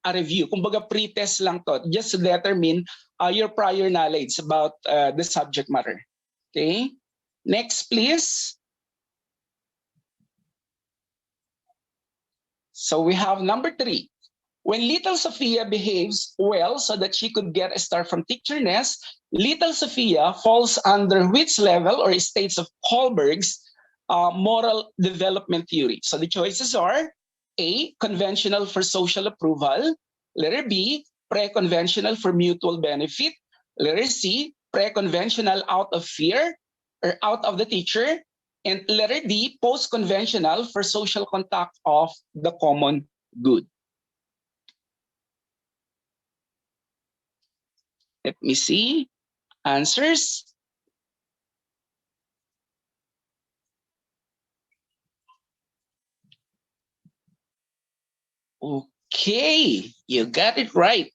a review. Kumbaga pre-test lang to, just to determine your prior knowledge about the subject matter. Okay? Next, please. So we have number 3. When little Sophia behaves well so that she could get a star from Teacher Ness, little Sophia falls under which level or states of Kohlberg's moral development theory? So the choices are A, conventional for social approval, letter B, pre-conventional for mutual benefit, letter C, pre-conventional out of fear or out of the teacher, and letter D, post-conventional for social contact of the common good. Let me see. Answers. Okay, you got it right.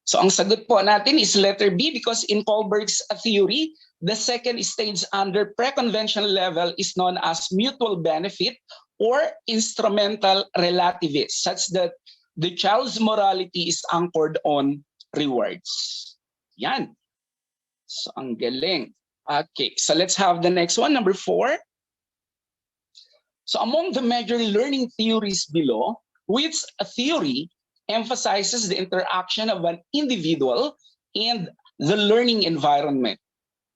So ang sagot po natin is letter B because in Kohlberg's theory, the second stage under pre-conventional level is known as mutual benefit or instrumental relativist, such that the child's morality is anchored on rewards. Yan. So ang galing. Okay, so let's have the next one, number 4. So among the major learning theories below, which theory emphasizes the interaction of an individual and the learning environment?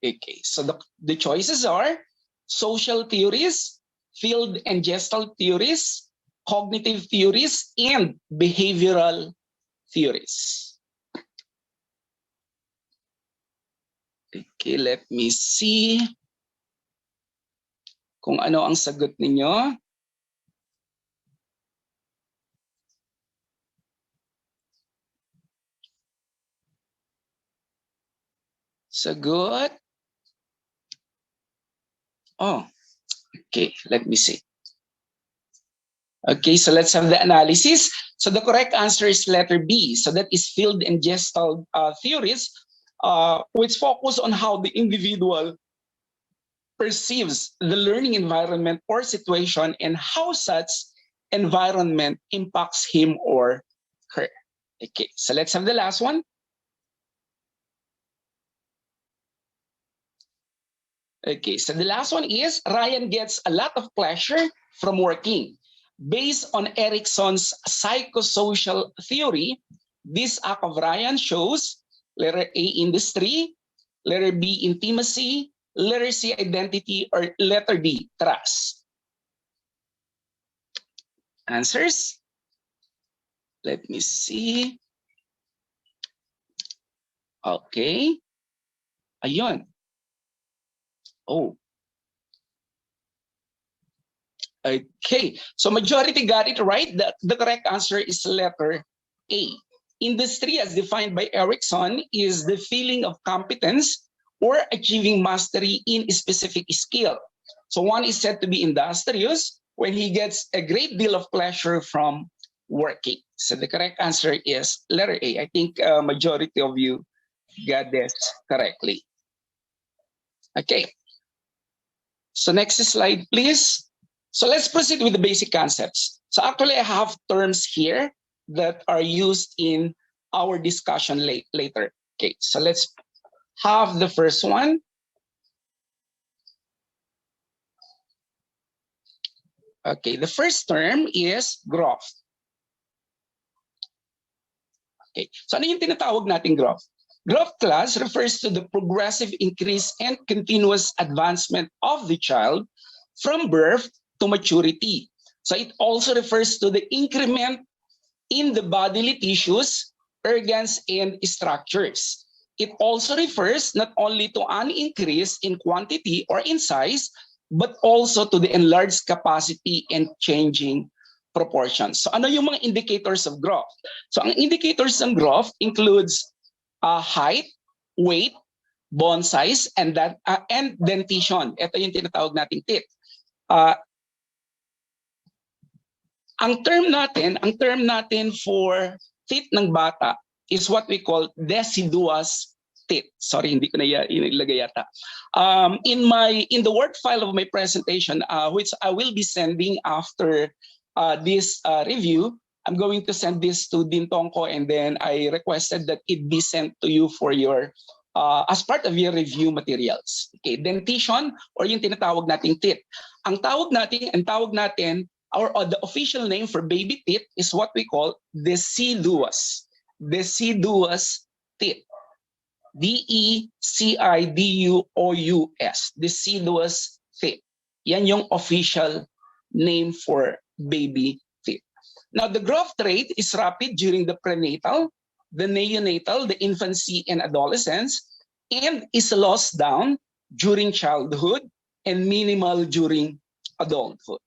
Okay, so the choices are social theories, field and gestalt theories, cognitive theories, and behavioral theories. Okay, let me see kung ano ang sagot ninyo. Sagot. Oh, okay, let me see. Okay, so let's have the analysis. So the correct answer is letter B. So that is field and gestalt theories, which focus on how the individual perceives the learning environment or situation and how such environment impacts him or her. Okay, so let's have the last one. Okay, so the last one is Ryan gets a lot of pleasure from working. Based on Erickson's psychosocial theory, this act of Ryan shows letter A, industry, letter B, intimacy, letter C, identity, or letter D, trust. Answers? Let me see. Okay. Ayun. Oh. Okay, so majority got it right. The correct answer is letter A. Industry, as defined by Erickson, is the feeling of competence or achieving mastery in a specific skill. So one is said to be industrious when he gets a great deal of pleasure from working. So the correct answer is letter A. I think majority of you got this correctly. Okay. So next slide, please. So let's proceed with the basic concepts. So actually I have terms here that are used in our discussion later. Okay, so let's have the first one. Okay, the first term is growth. Okay, so ano yung tinatawag nating growth? Growth class refers to the progressive increase and continuous advancement of the child from birth to maturity. So it also refers to the increment in the bodily tissues, organs, and structures. It also refers not only to an increase in quantity or in size, but also to the enlarged capacity and changing proportions. So ano yung mga indicators of growth? So ang indicators ng growth includes height, weight, bone size, and dentition. Ito yung tinatawag nating teeth. Ang term natin for teeth ng bata is what we call deciduous teeth. Sorry, hindi ko na ilagay yata. In the word file of my presentation, which I will be sending after this review, I'm going to send this to Dean Tongko, and then I requested that it be sent to you for your as part of your review materials. Okay, dentition or yung tinatawag nating teeth. Ang tawag natin, or the official name for baby teeth is what we call deciduous. Deciduous teeth. DECIDUOUS. Deciduous teeth. Yan yung official name for baby teeth. Now, the growth rate is rapid during the prenatal, the neonatal, the infancy, and adolescence, and is lost down during childhood and minimal during adulthood.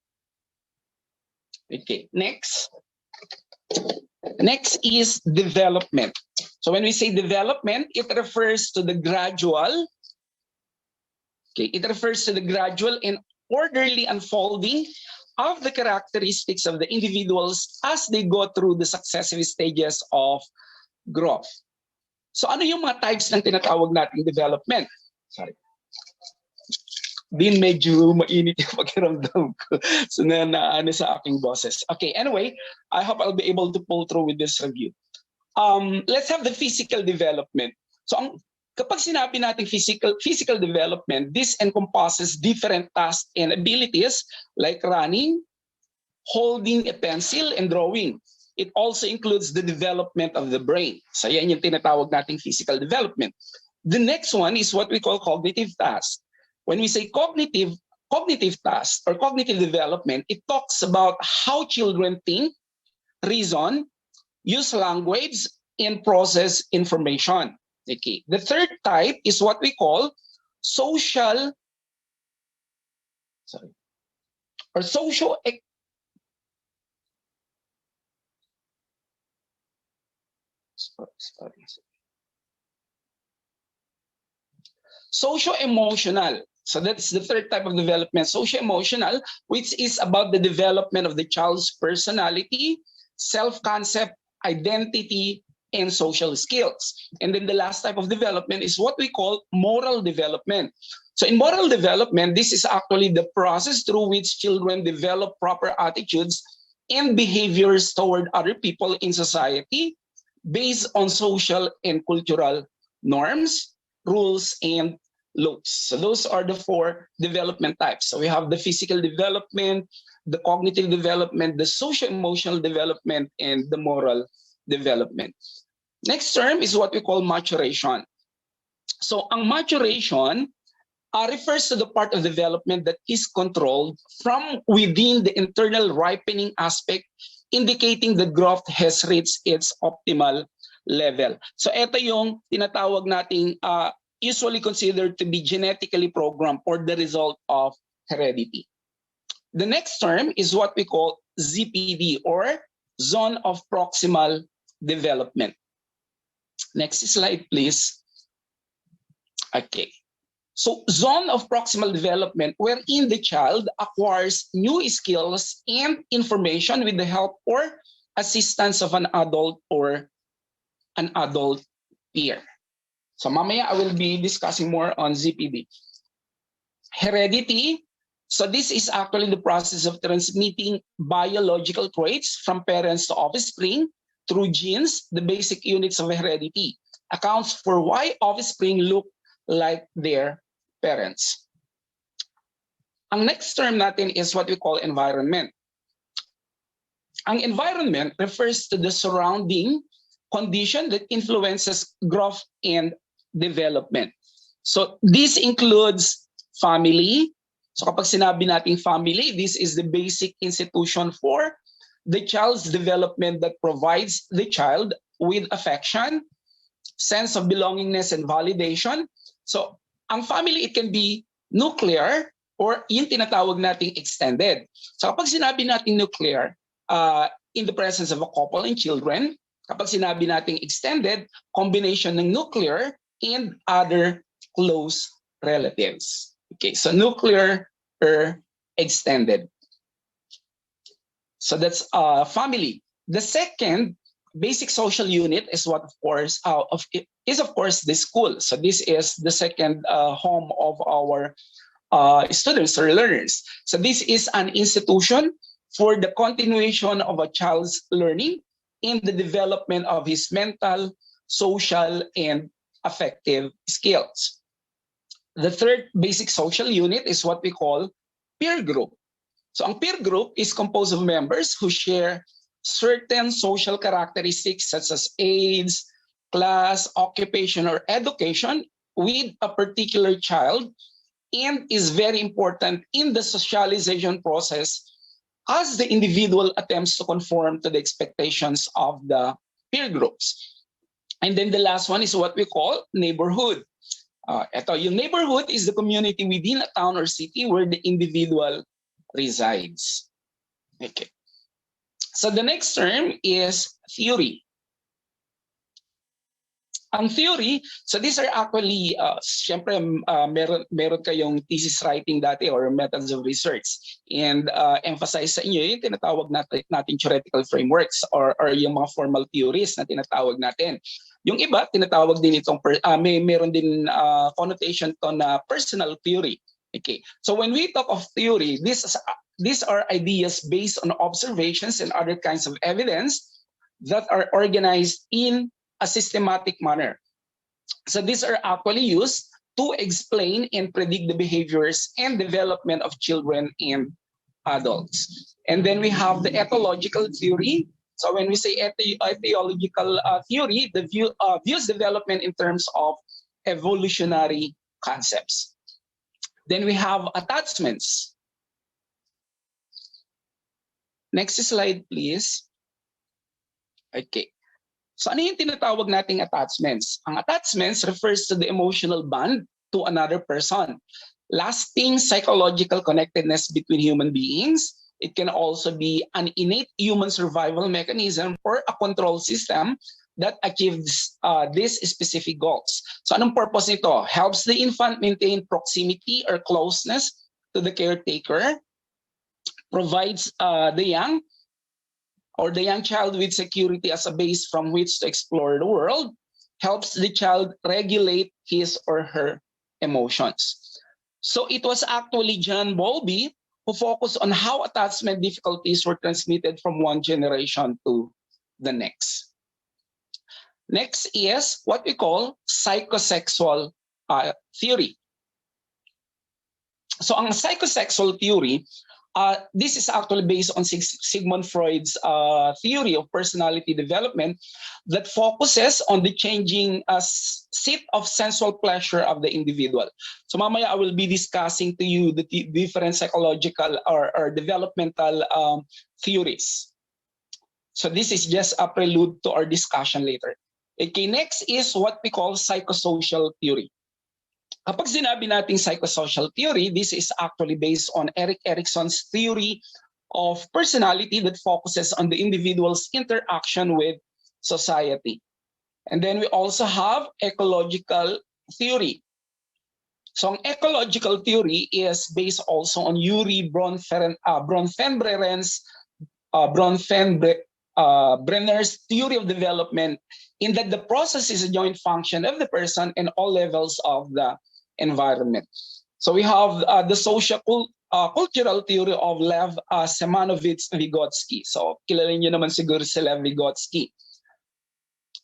Okay, next. Next is development. So when we say development, it refers to the gradual, and orderly unfolding of the characteristics of the individuals as they go through the successive stages of growth. So ano yung mga types ng tinatawag nating development? Sorry. Din medyo mainit yung pakiramdam ko. So naano sa aking boses. Okay, anyway, I hope I'll be able to pull through with this review. Let's have the physical development. So kapag sinabi natin physical development, this encompasses different tasks and abilities like running, holding a pencil, and drawing. It also includes the development of the brain. So yan yung tinatawag nating physical development. The next one is what we call cognitive tasks. When we say cognitive tasks or cognitive development, it talks about how children think, reason, use language, and process information. Okay. The third type is what we call social socio-emotional. So that's the third type of development, socio-emotional, which is about the development of the child's personality, self-concept, identity, and social skills. And then the last type of development is what we call moral development. So in moral development, this is actually the process through which children develop proper attitudes and behaviors toward other people in society based on social and cultural norms, rules, and laws. So those are the four development types. So we have the physical development, the cognitive development, the social-emotional development, and the moral development. Next term is what we call maturation. So ang maturation refers to the part of development that is controlled from within the internal ripening aspect, indicating that growth has reached its optimal level. So ito yung tinatawag nating usually considered to be genetically programmed or the result of heredity. The next term is what we call ZPD or zone of proximal development. Next slide, please. Okay. So zone of proximal development wherein the child acquires new skills and information with the help or assistance of an adult or an adult peer. So mamaya I will be discussing more on ZPD. Heredity. So this is actually the process of transmitting biological traits from parents to offspring through genes, the basic units of heredity. Accounts for why offspring look like their parents. Ang next term natin is what we call environment. Ang environment refers to the surrounding condition that influences growth and development. So this includes family. So kapag sinabi nating family, this is the basic institution for the child's development that provides the child with affection, sense of belongingness, and validation. So ang family, it can be nuclear or yung tinatawag nating extended. So kapag sinabi nating nuclear, in the presence of a couple and children, kapag sinabi nating extended, combination ng nuclear and other close relatives. Okay, so nuclear or extended. So that's family. The second basic social unit is what, of course, is of course the school. So this is the second home of our students or learners. So this is an institution for the continuation of a child's learning in the development of his mental, social, and affective skills. The third basic social unit is what we call peer group. So ang peer group is composed of members who share certain social characteristics such as age, class, occupation, or education with a particular child, and is very important in the socialization process as the individual attempts to conform to the expectations of the peer groups. And then the last one is what we call neighborhood. Yung neighborhood is the community within a town or city where the individual resides. Okay. So the next term is theory. Ang theory, so these are actually, syempre, meron kayong thesis writing dati or methods of research. And emphasize sa inyo yung tinatawag natin theoretical frameworks or yung mga formal theories na tinatawag natin. Yung iba, tinatawag din itong, meron din connotation to na personal theory. Okay, so when we talk of theory, these are ideas based on observations and other kinds of evidence that are organized in a systematic manner. So these are actually used to explain and predict the behaviors and development of children and adults. And then we have the ethological theory. So when we say ethological theory, the views development in terms of evolutionary concepts. Then we have attachments. Next slide, please. Okay. So ano yung tinatawag nating attachments? Ang attachments refers to the emotional bond to another person. Lasting psychological connectedness between human beings. It can also be an innate human survival mechanism or a control system that achieves these specific goals. So anong purpose nito? Helps the infant maintain proximity or closeness to the caretaker, provides the young child with security as a base from which to explore the world, helps the child regulate his or her emotions. So it was actually John Bowlby who focused on how attachment difficulties were transmitted from one generation to the next. Next is what we call psychosexual theory. So ang psychosexual theory, this is actually based on Sigmund Freud's theory of personality development that focuses on the changing set of sensual pleasure of the individual. So mamaya I will be discussing to you the different psychological or developmental theories. So this is just a prelude to our discussion later. Okay, next is what we call psychosocial theory. Kapag sinabi nating psychosocial theory, this is actually based on Erik Erikson's theory of personality that focuses on the individual's interaction with society. And then we also have ecological theory. So ang ecological theory is based also on Yuri Bronfenbrenner's theory of development, in that the process is a joint function of the person and all levels of the environment. So we have the cultural theory of Lev Semanovich Vygotsky. So kilala niyo naman siguro si Lev Vygotsky.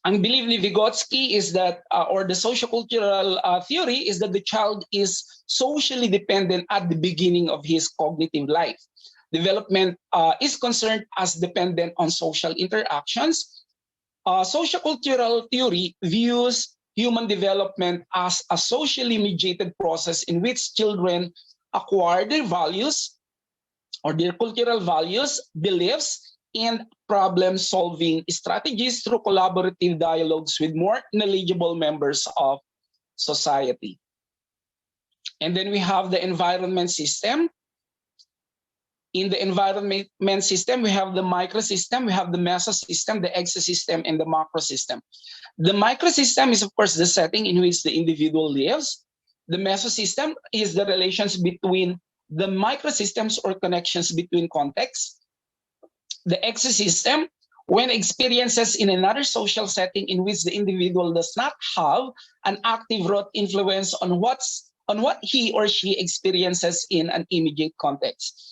Ang belief ni Vygotsky is that, or the sociocultural theory is that the child is socially dependent at the beginning of his cognitive life. Development is concerned as dependent on social interactions. Sociocultural theory views human development as a socially mediated process in which children acquire their values or their cultural values, beliefs, and problem-solving strategies through collaborative dialogues with more knowledgeable members of society. And then we have the environment system. In the environment system, we have the microsystem, we have the mesosystem, the exosystem, and the macrosystem. The microsystem is, of course, the setting in which the individual lives. The mesosystem is the relations between the microsystems or connections between contexts. The exosystem, when experiences in another social setting in which the individual does not have an active root influence on what he or she experiences in an immediate context.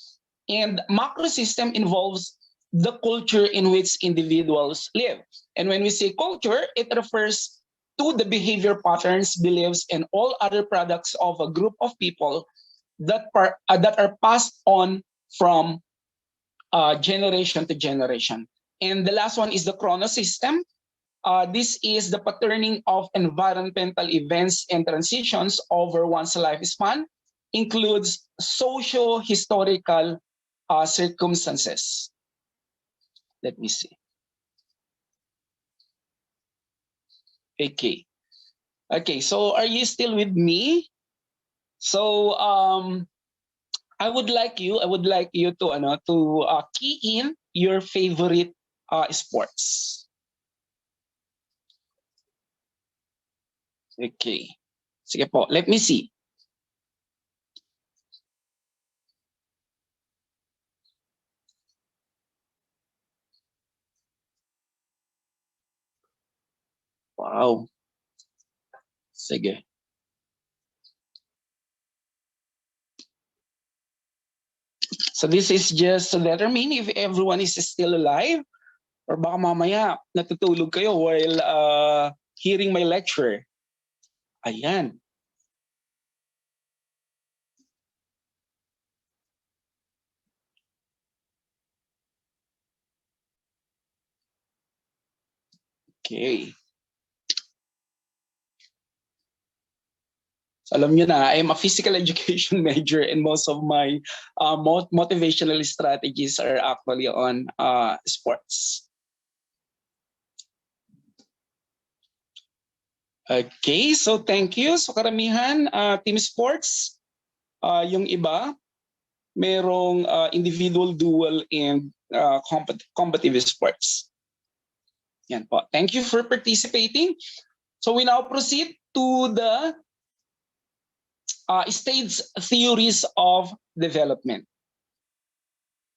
And macro system involves the culture in which individuals live. And when we say culture, it refers to the behavior patterns, beliefs, and all other products of a group of people that are passed on from generation to generation. And the last one is the chronosystem. This is the patterning of environmental events and transitions over one's lifespan, includes socio-historical circumstances. Let me see. Okay. Okay, so are you still with me? So I would like you to key in your favorite sports. Okay. Sige po, let me see. Wow. Sige. So this is just to determine if everyone is still alive, or baka mamaya natutulog kayo while hearing my lecture. Ayan. Okay. So alam nyo na, I'm a physical education major and most of my motivational strategies are actually on sports. Okay, so thank you. So karamihan, team sports, yung iba, merong individual, dual, and competitive sports. Yan po. Thank you for participating. So we now proceed to the stage theories of development.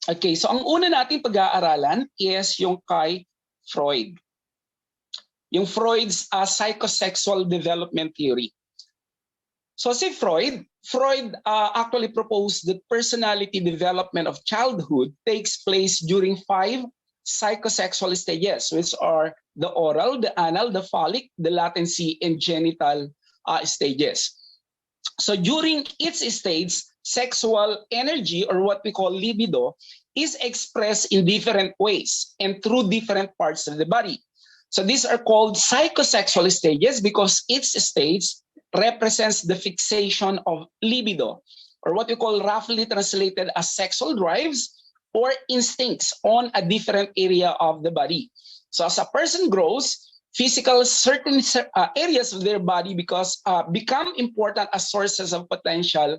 Okay, so ang una nating pag-aaralan is yung kay Freud. Yung Freud's psychosexual development theory. So si Freud actually proposed that personality development of childhood takes place during 5 psychosexual stages, which are the oral, the anal, the phallic, the latency, and genital stages. So during each stage, sexual energy, or what we call libido, is expressed in different ways and through different parts of the body. So these are called psychosexual stages because each stage represents the fixation of libido, or what we call roughly translated as sexual drives or instincts on a different area of the body. So as a person grows, certain areas of their body become important as sources of potential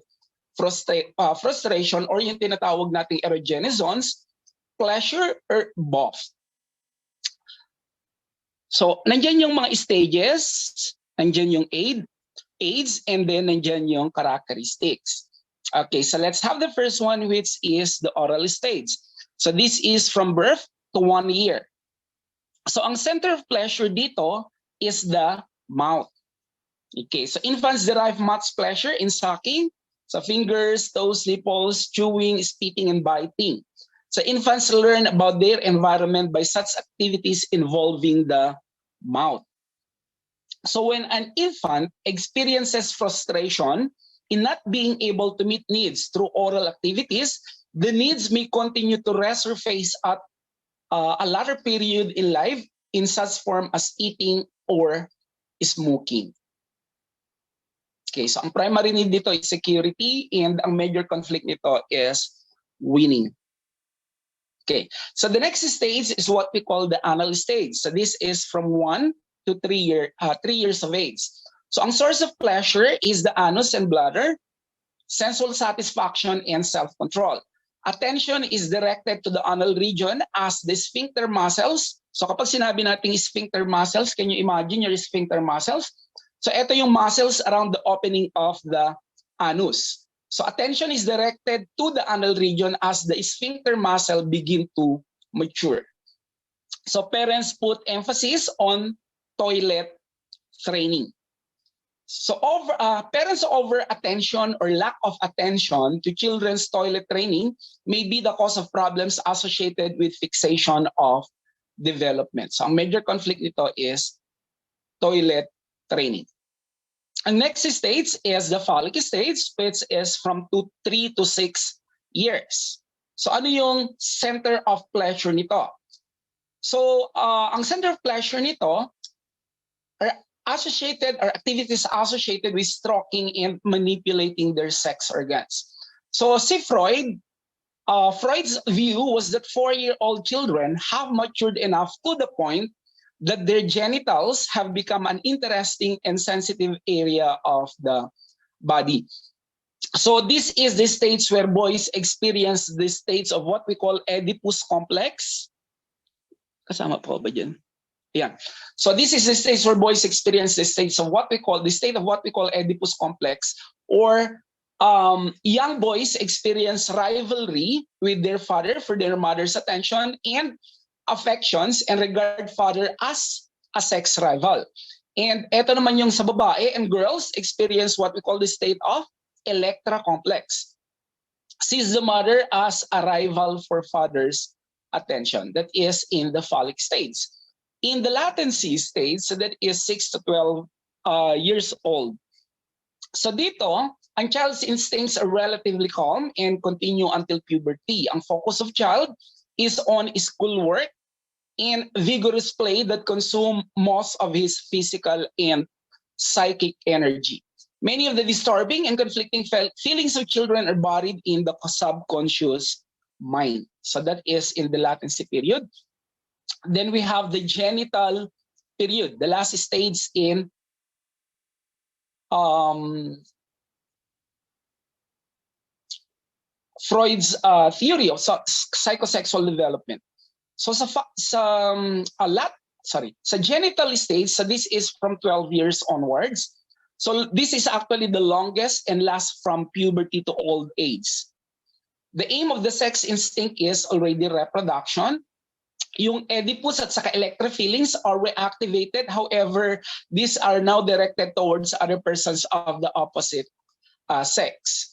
frustration, or yung tinatawag nating erogenous zones, pleasure, or both. So nandiyan yung mga stages, nandiyan yung age, and then nandiyan yung characteristics. Okay, so let's have the first one, which is the oral stage. So this is from birth to 1 year. So ang center of pleasure dito is the mouth. Okay, so infants derive much pleasure in sucking, so fingers, toes, nipples, chewing, spitting, and biting. So infants learn about their environment by such activities involving the mouth. So when an infant experiences frustration in not being able to meet needs through oral activities, the needs may continue to resurface at a later period in life in such form as eating or smoking. Okay, so ang primary need dito is security, and ang major conflict nito is winning. Okay, so the next stage is what we call the anal stage. So this is from 1 to 3 years of age. So ang source of pleasure is the anus and bladder, sensual satisfaction, and self-control. Attention is directed to the anal region as the sphincter muscles. So kapag sinabi natin sphincter muscles, can you imagine your sphincter muscles? So ito yung muscles around the opening of the anus. So attention is directed to the anal region as the sphincter muscle begin to mature. So parents put emphasis on toilet training. So parents' over attention or lack of attention to children's toilet training may be the cause of problems associated with fixation of development. So ang major conflict nito is toilet training. Ang next stage is the phallic stage, which is from 3 to 6 years. So ano yung center of pleasure nito? So ang center of pleasure nito are associated or activities associated with stroking and manipulating their sex organs. So si Freud, Freud's view was that 4-year-old children have matured enough to the point that their genitals have become an interesting and sensitive area of the body. So this is the stage where boys experience the states of what we call Oedipus complex. Kasama po ba dyan? Yeah. So this is the stage where boys experience the state of what we call Oedipus complex, or young boys experience rivalry with their father for their mother's attention and affections and regard father as a sex rival. And eto naman yung sa babae and girls experience what we call the state of Electra complex. Sees the mother as a rival for father's attention. That is in the phallic stage. In the latency stage, so that is 6 to 12 years old. So dito, ang child's instincts are relatively calm and continue until puberty. Ang focus of child is on schoolwork and vigorous play that consume most of his physical and psychic energy. Many of the disturbing and conflicting feelings of children are buried in the subconscious mind. So that is in the latency period. Then we have the genital period, the last stage in Freud's theory of psychosexual development. So sa genital stage, so this is from 12 years onwards. So this is actually the longest and lasts from puberty to old age. The aim of the sex instinct is already reproduction. Yung Oedipus at saka Electra feelings are reactivated. However, these are now directed towards other persons of the opposite sex.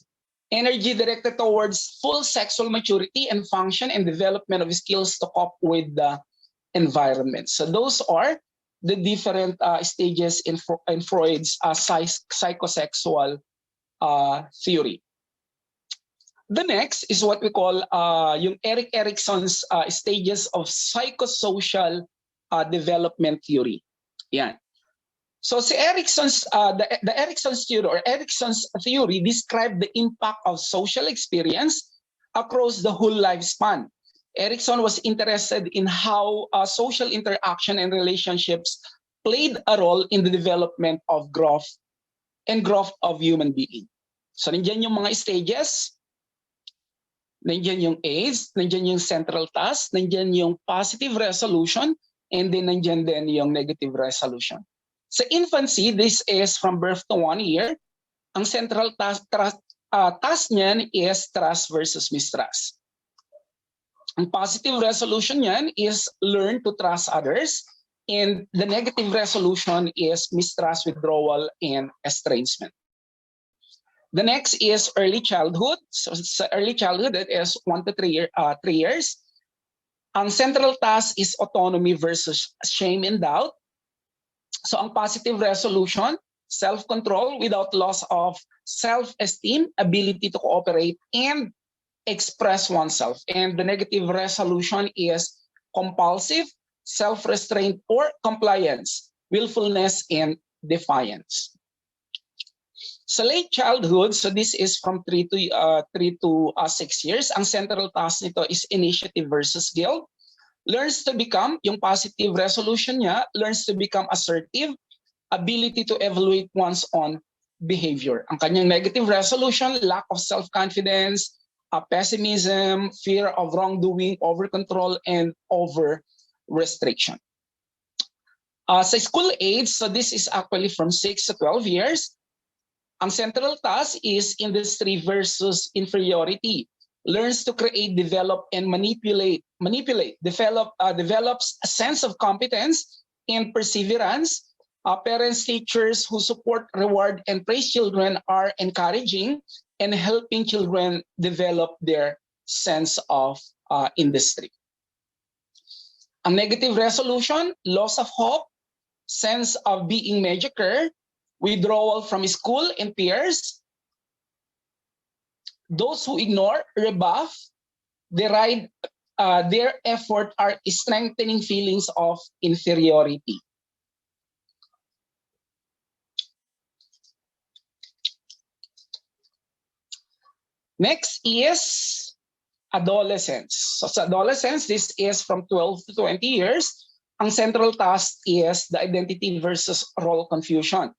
Energy directed towards full sexual maturity and function and development of skills to cope with the environment. So those are the different stages in Freud's psychosexual theory. The next is what we call yung Erik Erikson's stages of psychosocial development theory. Yan. So si Erikson's the Erikson's theory or Erikson's theory described the impact of social experience across the whole lifespan. Erikson was interested in how social interaction and relationships played a role in the development of growth of human being. So nandiyan yung mga stages, nandiyan yung age, nandiyan yung central task, nandiyan yung positive resolution, and then nandiyan din yung negative resolution. Sa infancy, this is from birth to 1 year. Ang central task niyan is trust versus mistrust. Ang positive resolution niyan is learn to trust others, and the negative resolution is mistrust, withdrawal, and estrangement. The next is early childhood. So sa early childhood, it is 1 to 3 years. Ang central task is autonomy versus shame and doubt. So ang positive resolution, self-control without loss of self-esteem, ability to cooperate, and express oneself. And the negative resolution is compulsive, self-restraint, or compliance, willfulness, and defiance. Sa late childhood, so this is from 3 to 6 years, ang central task nito is initiative versus guilt. Learns to become, yung positive resolution niya, learns to become assertive, ability to evaluate one's own behavior. Ang kanyang negative resolution, lack of self-confidence, pessimism, fear of wrongdoing, over-control, and over-restriction. Sa school age, so this is actually from 6 to 12 years, ang central task is industry versus inferiority. Learns to create, develop, and develops a sense of competence and perseverance, Parents, teachers who support, reward, and praise children are encouraging and helping children develop their sense of industry. A negative resolution, loss of hope, sense of being mediocre, withdrawal from school and peers. Those who ignore, rebuff, deride their effort are strengthening feelings of inferiority. Next is adolescence. So sa adolescence, this is from 12 to 20 years. Ang central task is the identity versus role confusion.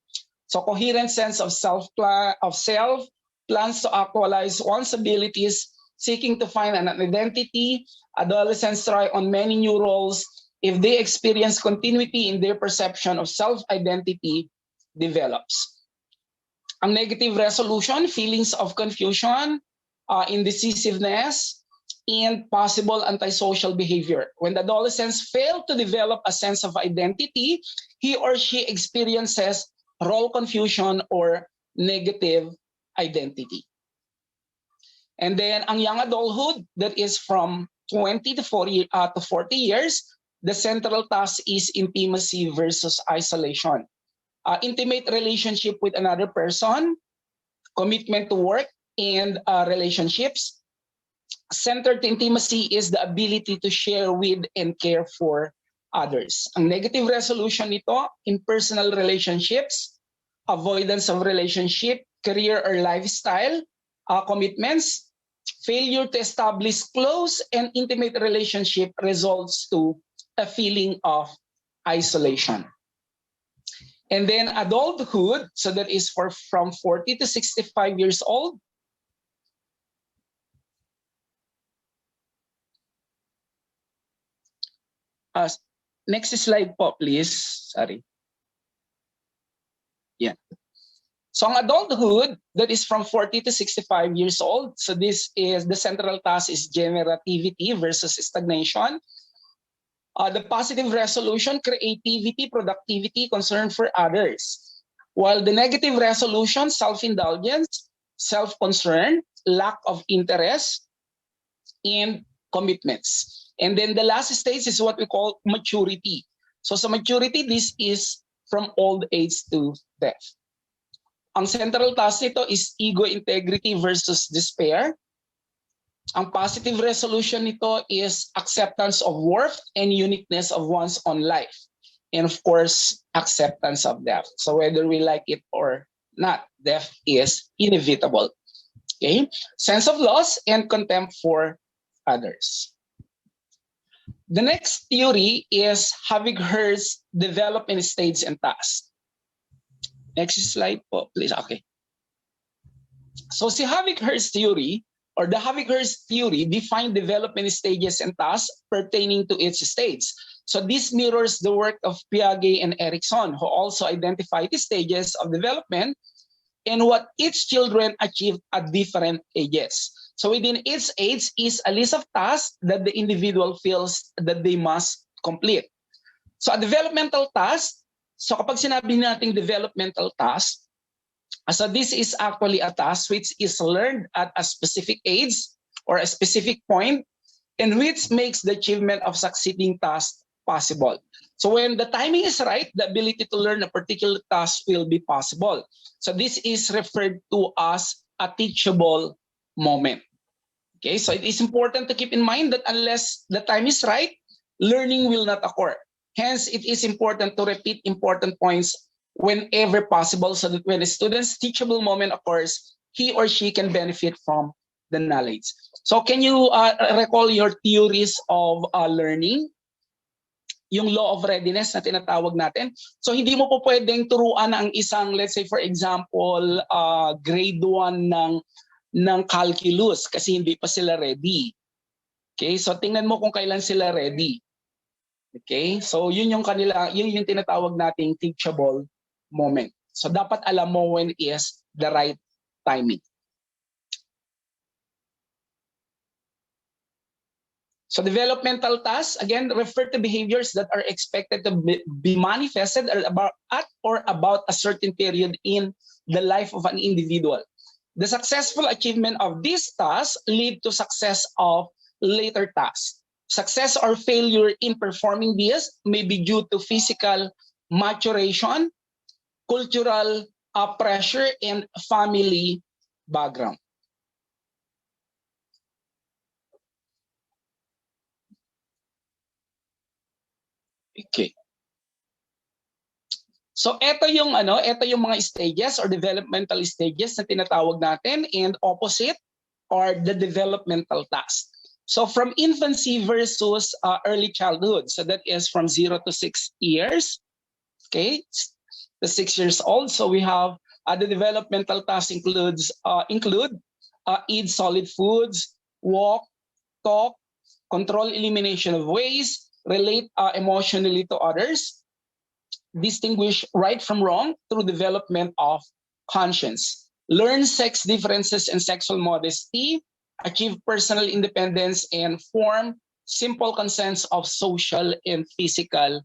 So coherent sense of self, plans to actualize one's abilities, seeking to find an identity. Adolescents try on many new roles. If they experience continuity in their perception of self-identity, develops. Ang negative resolution, feelings of confusion, indecisiveness, and possible antisocial behavior. When the adolescents fail to develop a sense of identity, he or she experiences role confusion or negative identity. And then ang young adulthood, that is from 20 to 40 years, the central task is intimacy versus isolation. Intimate relationship with another person, commitment to work and relationships. Centered intimacy is the ability to share with and care for others. Ang negative resolution nito, impersonal relationships, avoidance of relationship, career or lifestyle, commitments, failure to establish close and intimate relationship results to a feeling of isolation. And then adulthood, so that is from 40 to 65 years old. Next slide po, please. Sorry. Yeah. So ang adulthood, that is from 40 to 65 years old. So this is, the central task is generativity versus stagnation. The positive resolution, creativity, productivity, concern for others. While the negative resolution, self-indulgence, self-concern, lack of interest, and commitments. And then the last stage is what we call maturity. So sa maturity, this is from old age to death. Ang central task nito is ego integrity versus despair. Ang positive resolution nito is acceptance of worth and uniqueness of one's own life. And of course, acceptance of death. So whether we like it or not, death is inevitable. Okay? Sense of loss and contempt for others. The next theory is Havig-Hurst's development stage and task. Next slide po, please. Okay. So si Havig-Hurst theory, or the Havig-Hurst theory, defined development stages and tasks pertaining to each stage. So this mirrors the work of Piaget and Erikson, who also identified the stages of development and what each children achieve at different ages. So within each age is a list of tasks that the individual feels that they must complete. So a developmental task, so kapag sinabi nating developmental task, so this is actually a task which is learned at a specific age or a specific point, and which makes the achievement of succeeding task possible. So when the timing is right, the ability to learn a particular task will be possible. So this is referred to as a teachable moment. Okay, so it is important to keep in mind that unless the time is right, learning will not occur. Hence, it is important to repeat important points whenever possible so that when a student's teachable moment occurs, he or she can benefit from the knowledge. So can you recall your theories of learning? Yung law of readiness na tinatawag natin. So hindi mo po pwedeng turuan ang isang, let's say for example, grade 1 ng calculus kasi hindi pa sila ready. Okay? So tingnan mo kung kailan sila ready. Okay? So yun yung tinatawag nating teachable moment. So dapat alam mo when is the right timing. So developmental tasks, again, refer to behaviors that are expected to be manifested at or about a certain period in the life of an individual. The successful achievement of these tasks lead to success of later tasks. Success or failure in performing these may be due to physical maturation, cultural pressure, and family background. Okay. So ito yung mga stages or developmental stages na tinatawag natin, and opposite are the developmental tasks. So from infancy versus early childhood. So that is from 0 to 6 years. Okay, the 6 years old. So we have the developmental tasks include eat solid foods, walk, talk, control elimination of waste, relate emotionally to others, distinguish right from wrong through development of conscience, learn sex differences and sexual modesty, achieve personal independence, and form simple consents of social and physical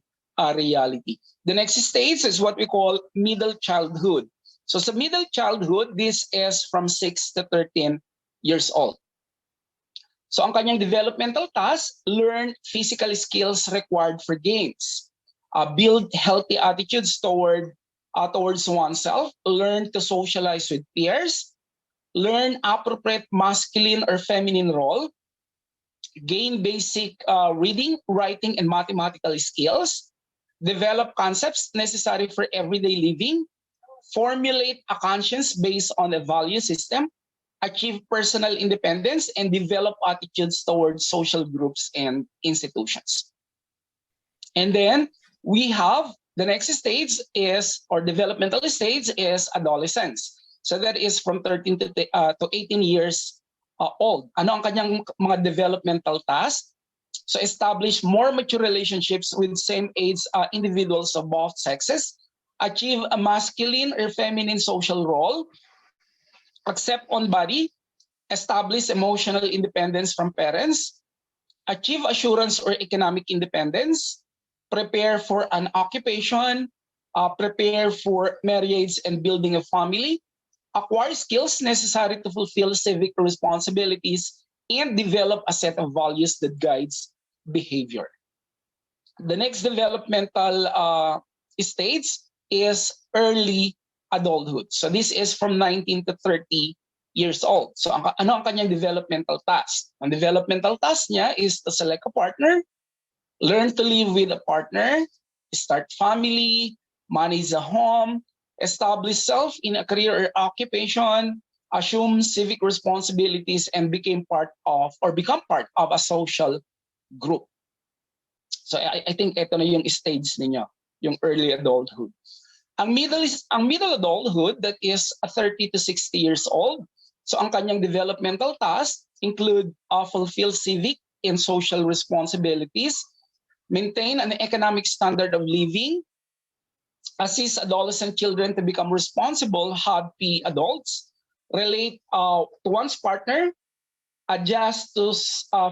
reality. The next stage is what we call middle childhood. So sa middle childhood, this is from 6 to 13 years old. So ang kanyang developmental task, learn physical skills required for games, build healthy attitudes towards oneself, learn to socialize with peers, learn appropriate masculine or feminine role, gain basic reading, writing, and mathematical skills, develop concepts necessary for everyday living, formulate a conscience based on a value system, achieve personal independence, and develop attitudes towards social groups and institutions. And then we have the next stage is, or developmental stage is adolescence. So that is from 13 to 18 years old. Ano ang kanyang mga developmental tasks? So establish more mature relationships with same age individuals of both sexes, achieve a masculine or feminine social role, accept own body, establish emotional independence from parents, achieve assurance or economic independence, prepare for an occupation, prepare for marriage and building a family, acquire skills necessary to fulfill civic responsibilities, and develop a set of values that guides behavior. The next developmental stage is early adulthood. So this is from 19 to 30 years old. So ano ang kanyang developmental task? Ang developmental task niya is to select a partner, learn to live with a partner, start family, manage a home, establish self in a career or occupation, assume civic responsibilities, and become part of a social group. So I think ito na yung stage ninyo, yung early adulthood. Ang middle adulthood, that is 30 to 60 years old. So ang kanyang developmental tasks include fulfill civic and social responsibilities, maintain an economic standard of living, assist adolescent children to become responsible, happy adults, relate to one's partner, adjust to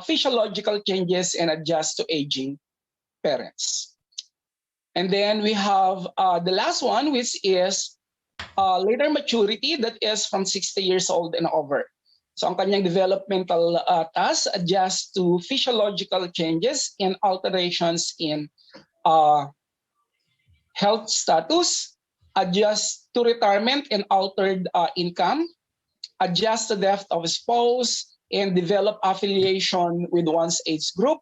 physiological changes, and adjust to aging parents. And then we have the last one, which is later maturity, that is from 60 years old and over. So ang kanyang developmental tasks adjust to physiological changes and alterations in health status, adjust to retirement and altered income, adjust to death of a spouse, and develop affiliation with one's age group,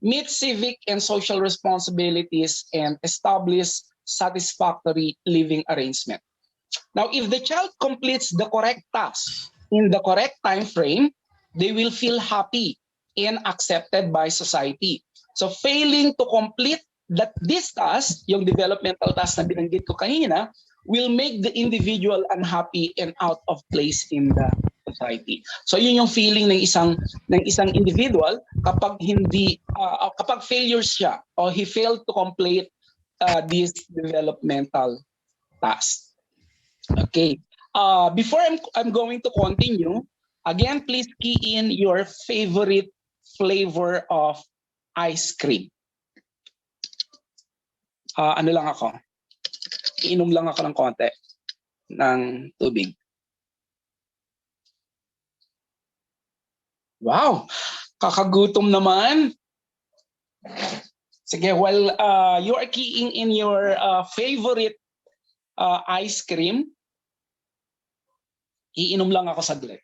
meet civic and social responsibilities, and establish satisfactory living arrangement. Now, if the child completes the correct task in the correct time frame, they will feel happy and accepted by society. So failing to complete this task, yung developmental task na binanggit ko kanina, will make the individual unhappy and out of place in the society. So yun yung feeling ng isang individual kapag kapag failure siya or he failed to complete this developmental task. Okay. Before I'm going to continue, again, please key in your favorite flavor of ice cream? Ano lang ako? Iinom lang ako ng konti ng tubig. Wow! Kakagutom naman. Sige, while you are keying in your favorite ice cream, iinom lang ako saglit.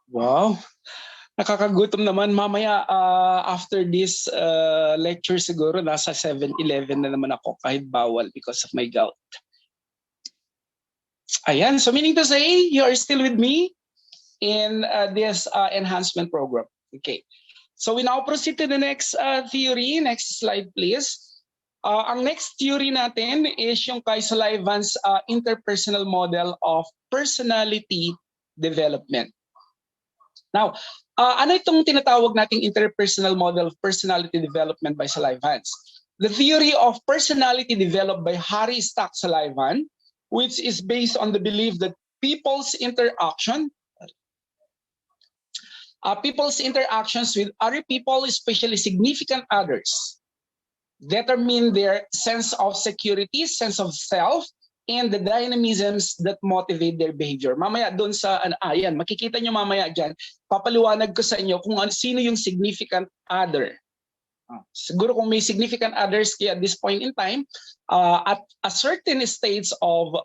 Wow! Nakakagutom naman. Mamaya after this lecture siguro nasa 7-Eleven na naman ako kahit bawal because of my gout. Ayan, so meaning to say you are still with me in this enhancement program. Okay. So we now proceed to the next theory. Next slide please. Ang next theory natin is yung kay Sullivan's interpersonal model of personality development. Now, ano itong tinatawag nating interpersonal model of personality development by Sullivan's? The theory of personality developed by Harry Stack Sullivan, which is based on the belief that people's interactions with other people, especially significant others, determine their sense of security, sense of self, and the dynamisms that motivate their behavior. Mamaya doon sa, ayan, makikita nyo mamaya dyan, papaliwanag ko sa inyo kung sino yung significant other. Siguro kung may significant others at this point in time, at a certain stage of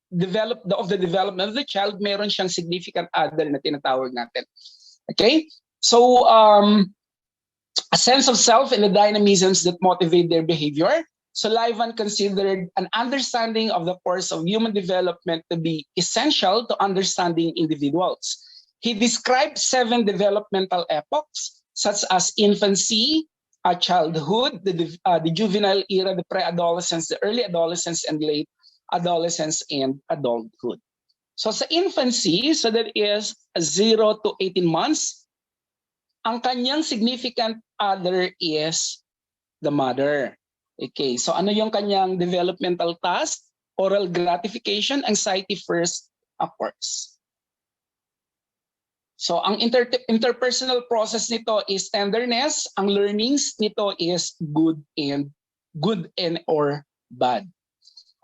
the development of the child, meron siyang significant other na tinatawag natin. Okay? So, a sense of self and the dynamisms that motivate their behavior. Sullivan considered an understanding of the course of human development to be essential to understanding individuals. He described 7 developmental epochs, such as infancy, childhood, the juvenile era, the pre-adolescence, the early adolescence, and late adolescence and adulthood. So sa infancy, so that is 0 to 18 months, ang kanyang significant other is the mother. Okay, so ano yung kanyang developmental task? Oral gratification, anxiety first, of course. So ang interpersonal process nito is tenderness. Ang learnings nito is good and or bad.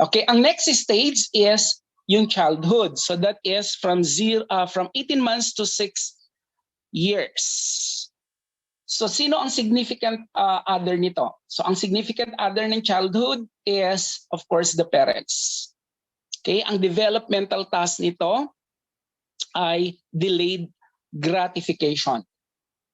Okay, ang next stage is yung childhood. So that is from 18 months to 6 years. So sino ang significant other nito? So ang significant other ng childhood is of course the parents. Okay, ang developmental task nito ay delayed gratification.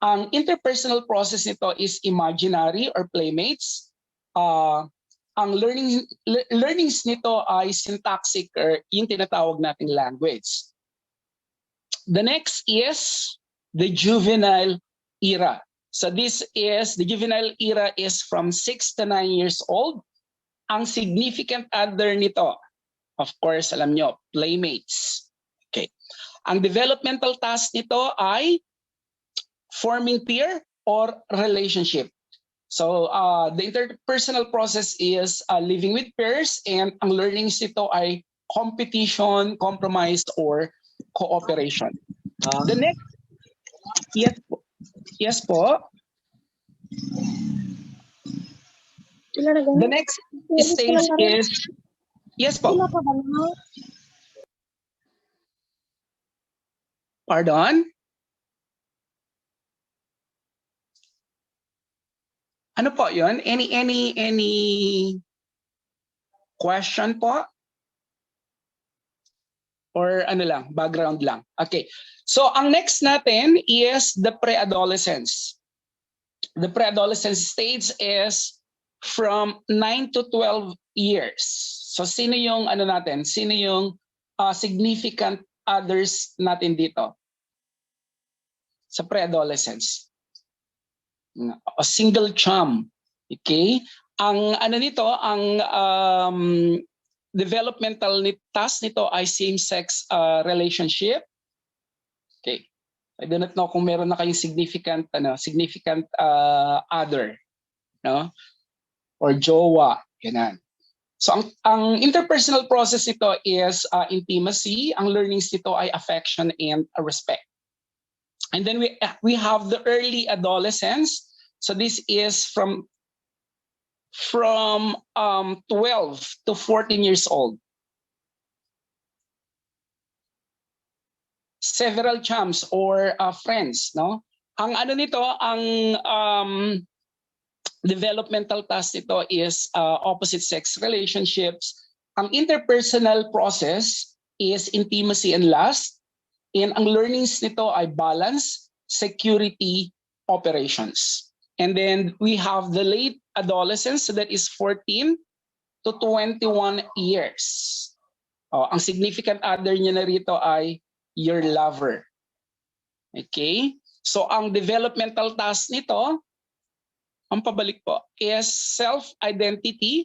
Ang interpersonal process nito is imaginary or playmates. ang learnings nito ay syntaxic or yung tinatawag nating language. The next is the juvenile era. So this is, the juvenile era is from 6 to 9 years old. Ang significant other nito, of course, alam nyo, playmates. Okay. Ang developmental task nito ay forming peer or relationship. So the interpersonal process is living with peers, and ang learnings nito ay competition, compromise, or cooperation. The next, yes po. The next stage is, yes po. Pardon? Ano po yun? Any question po? Or ano lang, background lang. Okay. So ang next natin is the pre-adolescence. The pre-adolescence stage is from 9 to 12 years. So sino yung ano natin? Sino yung significant others natin dito? Sa pre-adolescence. A single chum. Okay? Ang ano nito, ang developmental task nito ay same-sex relationship. Okay. I do not know kung meron na kayong significant other, no? Or jowa, ganun. So ang interpersonal process nito is intimacy. Ang learnings nito ay affection and respect. And then we have the early adolescence. So this is from 12 to 14 years old. Several chums or friends, no? Ang ano nito, ang developmental task nito is opposite sex relationships. Ang interpersonal process is intimacy and lust. And ang learnings nito ay balance, security, operations. And then we have the late adolescence, so that is 14 to 21 years. Ang significant other niya na rito ay your lover. Okay? So ang developmental task nito, ang pabalik po, is self-identity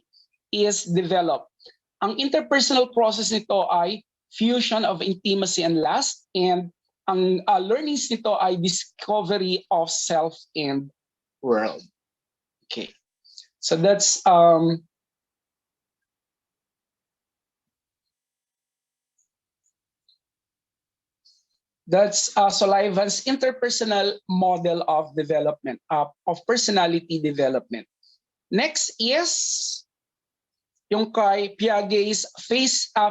is developed. Ang interpersonal process nito ay fusion of intimacy and lust, and ang learnings nito ay discovery of self and world. Okay. So that's Sullivan's interpersonal model of development, of personality development. Next is yung kay Piaget's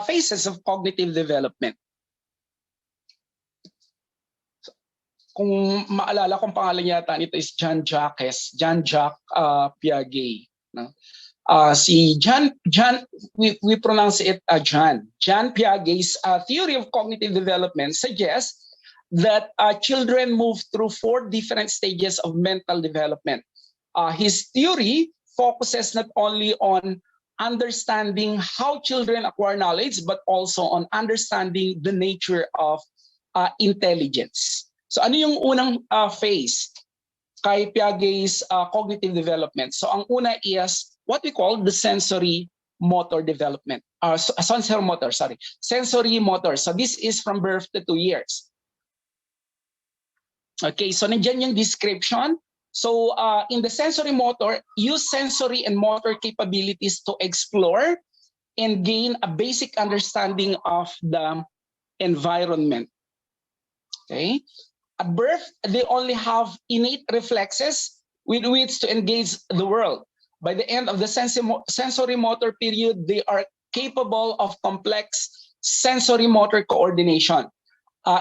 phases of cognitive development. Kung maalala kong pangalan yata nito is Jean-Jacques Piaget. No? We pronounce it Jean Piaget's theory of cognitive development suggests that children move through 4 different stages of mental development. His theory focuses not only on understanding how children acquire knowledge, but also on understanding the nature of intelligence. So ano yung unang phase kay Piaget's cognitive development? So ang una is what we call the sensory motor development. Sensory motor. So this is from birth to 2 years. Okay, so nandiyan yung description. So in the sensory motor, use sensory and motor capabilities to explore and gain a basic understanding of the environment. Okay. At birth, they only have innate reflexes with which to engage the world. By the end of the sensory motor period, they are capable of complex sensory motor coordination.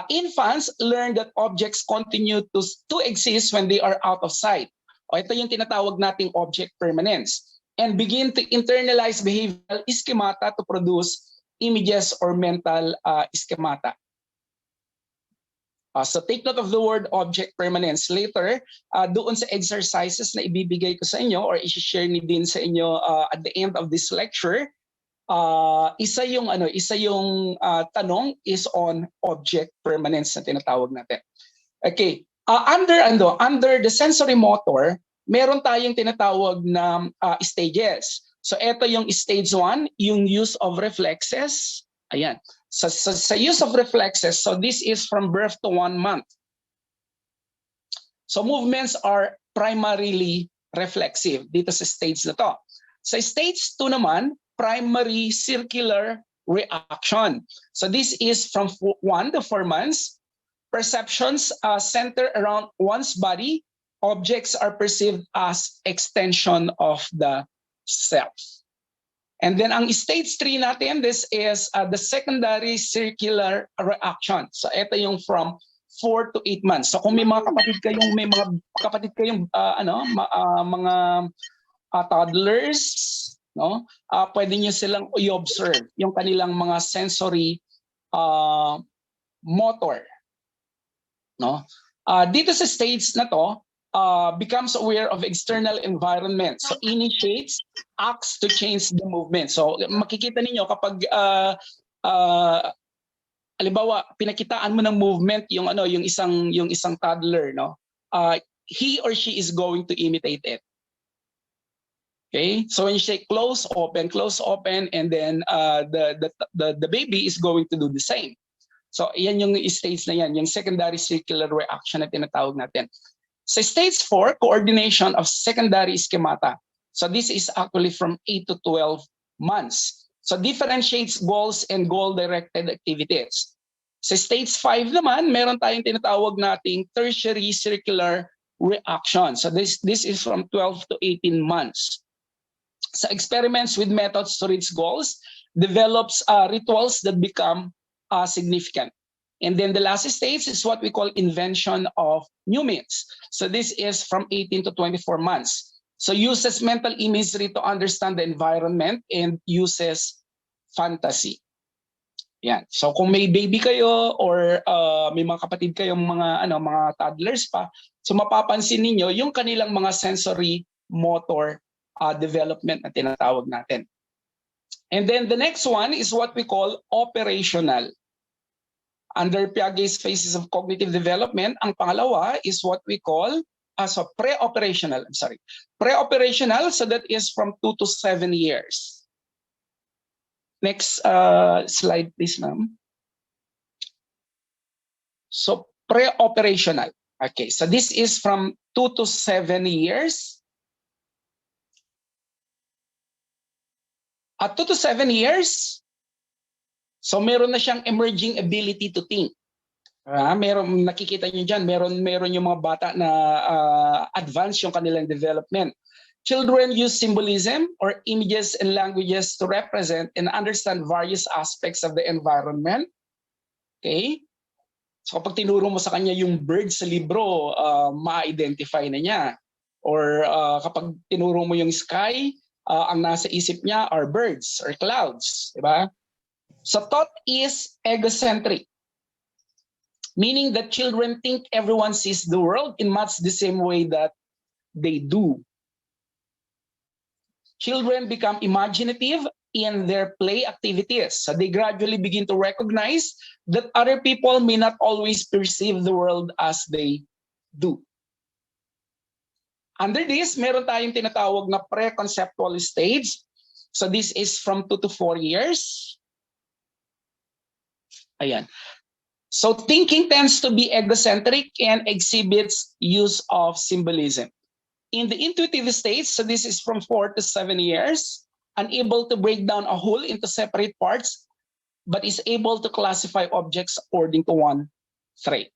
Infants learn that objects continue to exist when they are out of sight. Ito yung tinatawag nating object permanence. And begin to internalize behavioral schemata to produce images or mental schemata. So take note of the word object permanence. Later, doon sa exercises na ibibigay ko sa inyo or i-share ni din sa inyo at the end of this lecture, isa yung tanong is on object permanence na tinatawag natin. Okay. Under the sensory motor, meron tayong tinatawag na stages. So ito yung stage 1, yung use of reflexes. Ayan. Sa use of reflexes, so this is from birth to 1 month. So movements are primarily reflexive dito sa stage na to. Sa stage 2 naman, primary circular reaction. So this is from 1 to 4 months. Perceptions center around one's body. Objects are perceived as extension of the self. And then ang stage 3 natin, this is the secondary circular reaction. So ito yung from 4 to 8 months. So kung may mga kapatid kayong mga toddlers, no? Pwede niyo silang i-observe yung kanilang mga sensory motor, no? Dito sa stage na to, becomes aware of external environment. So initiates, acts to change the movement. So makikita ninyo kapag halimbawa pinakitaan mo ng movement yung isang toddler, no? He or she is going to imitate it. Okay? So when you say close, open, and then the baby is going to do the same. So yan yung stage na yan, yung secondary circular reaction na tinatawag natin. Sa stage 4, coordination of secondary schemata. So this is actually from 8 to 12 months. So differentiates goals and goal-directed activities. Sa stage 5 naman, meron tayong tinatawag nating tertiary circular reaction. So this is from 12 to 18 months. Sa experiments with methods to reach goals, develops rituals that become significant. And then the last stage is what we call invention of new myths. So this is from 18 to 24 months. So uses mental imagery to understand the environment and uses fantasy. Yan. So kung may baby kayo or may mga kapatid kayong mga toddlers pa, so mapapansin niyo yung kanilang mga sensory motor development na tinatawag natin. And then the next one is what we call operational. Under Piaget's phases of cognitive development, ang pangalawa is what we call pre-operational. Pre-operational, so that is from 2 to 7 years. Next slide, please, ma'am. So pre-operational. Okay, so this is from 2 to 7 years. At 2 to 7 years, so meron na siyang emerging ability to think. Meron, nakikita niyo diyan, meron yung mga bata na advance yung kanilang development. Children use symbolism or images and languages to represent and understand various aspects of the environment. Okay? So kapag tinuro mo sa kanya yung bird sa libro, ma-identify na niya. Or kapag tinuro mo yung sky, ang nasa isip niya are birds or clouds, di ba? So thought is egocentric, meaning that children think everyone sees the world in much the same way that they do. Children become imaginative in their play activities. So they gradually begin to recognize that other people may not always perceive the world as they do. Under this, meron tayong tinatawag na pre-conceptual stage. So this is from 2 to 4 years. Ayan. So thinking tends to be egocentric and exhibits use of symbolism. In the intuitive stage, so this is from 4 to 7 years, unable to break down a whole into separate parts, but is able to classify objects according to one trait.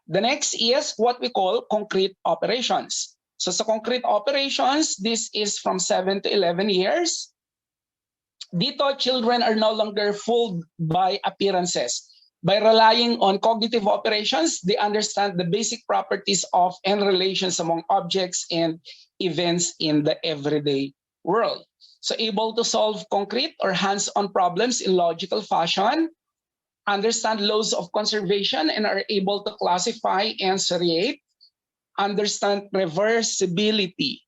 The next is what we call concrete operations. So sa concrete operations, this is from 7 to 11 years. Dito, children are no longer fooled by appearances. By relying on cognitive operations, they understand the basic properties of and relations among objects and events in the everyday world. So able to solve concrete or hands-on problems in logical fashion, understand laws of conservation and are able to classify and seriate, understand reversibility.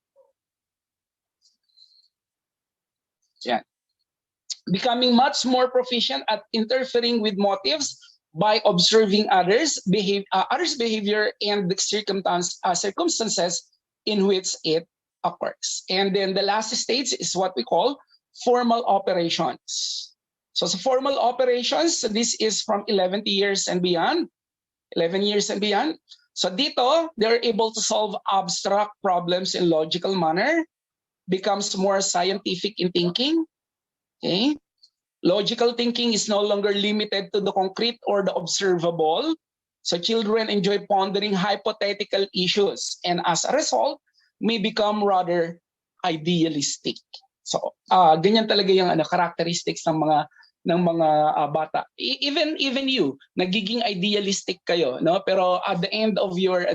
Yeah. Becoming much more proficient at interfering with motives by observing others' behavior and the circumstances in which it occurs. And then the last stage is what we call formal operations. So formal operations, this is from 11 years and beyond. 11 years and beyond. So dito, they're able to solve abstract problems in logical manner, becomes more scientific in thinking. Okay? Logical thinking is no longer limited to the concrete or the observable. So children enjoy pondering hypothetical issues and as a result, may become rather idealistic. So ganyan talaga yung characteristics ng mga bata. Even you, nagiging idealistic kayo, no? Pero at the end of your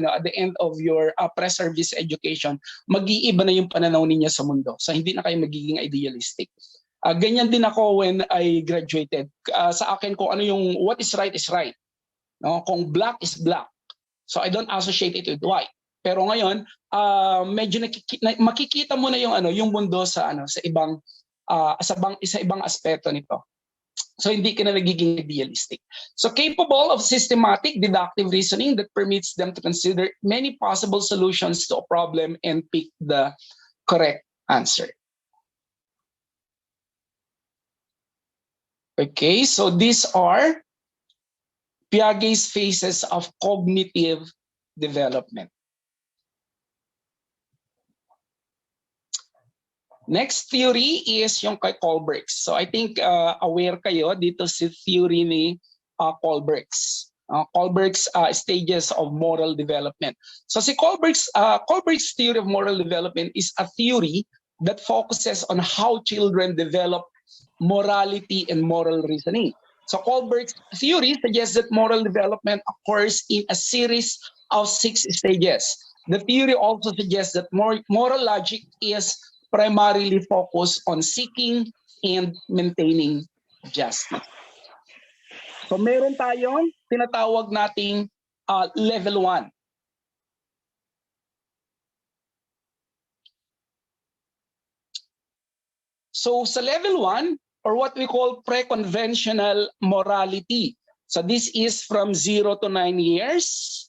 pre-service education, mag-iiba na yung pananaw ninyo sa mundo. So hindi na kayo magiging idealistic. Ganyan din ako when I graduated. Sa akin kung ano yung what is right is right. No? Kung black is black. So I don't associate it with white. Pero ngayon, medyo makikita mo na yung mundo sa ibang aspeto nito. So hindi ka na nagiging idealistic. So capable of systematic deductive reasoning that permits them to consider many possible solutions to a problem and pick the correct answer. Okay, so these are Piaget's phases of cognitive development. Next theory is yung kay Kohlberg's. So I think aware kayo dito si theory ni Kohlberg's. Kohlberg's stages of moral development. So si Kohlberg's theory of moral development is a theory that focuses on how children develop morality and moral reasoning. So Kohlberg's theory suggests that moral development occurs in a series of 6 stages. The theory also suggests that moral logic is primarily focused on seeking and maintaining justice. So meron tayong tinatawag nating level 1. So sa level 1, or what we call pre-conventional morality. So this is from 0 to 9 years.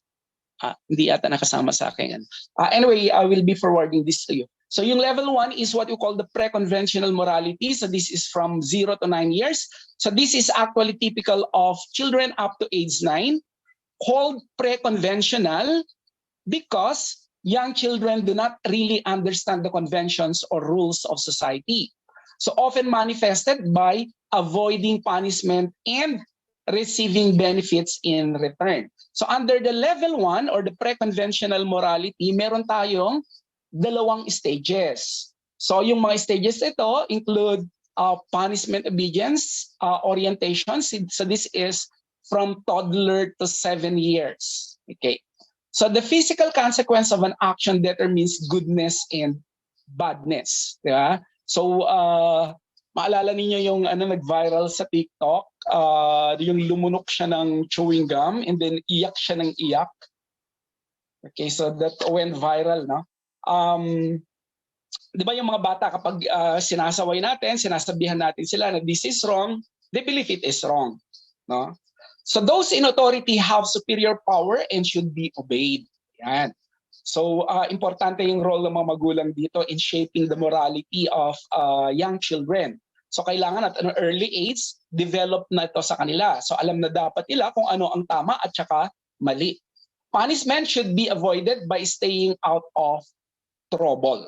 Hindi ata nakasama sa akin. Anyway, I will be forwarding this to you. So yung level 1 is what you call the pre-conventional morality. So this is from 0 to 9 years. So this is actually typical of children up to age 9, called pre-conventional because young children do not really understand the conventions or rules of society. So often manifested by avoiding punishment and receiving benefits in return. So under the level 1 or the pre-conventional morality, meron tayong dalawang stages. So yung mga stages ito include punishment obedience, orientation. So this is from toddler to 7 years. Okay. So the physical consequence of an action determines goodness and badness. Diba? So maalala niyo yung nag-viral sa TikTok, yung lumunok siya ng chewing gum and then iyak siya ng iyak. Okay, so that went viral, no? Di ba yung mga bata kapag sinasaway natin, sinasabihan natin sila na this is wrong, they believe it is wrong, no? So those in authority have superior power and should be obeyed. Yan. So importante yung role ng mga magulang dito in shaping the morality of young children. So kailangan at an early age, develop na ito sa kanila. So alam na dapat nila kung ano ang tama at saka mali. Punishment should be avoided by staying out of trouble.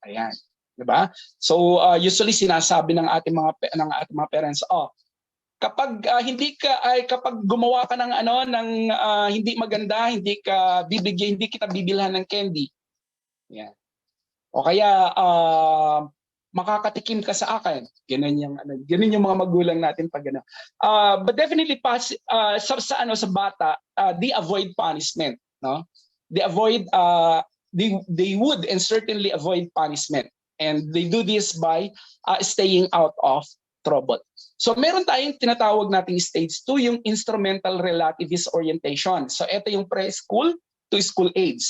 Ayan, 'di ba? So usually sinasabi ng ating mga parents, kapag kapag gumawa ka ng hindi maganda, hindi kita bibilhan ng candy. Ayan. O kaya makakatikim ka sa akin. Ganun yung mga magulang natin pag gano'n. But definitely sa bata, they avoid punishment, no? They would and certainly avoid punishment, and they do this by staying out of trouble. So meron tayong tinatawag nating stage 2, yung instrumental relativist orientation. So ito yung preschool to school age.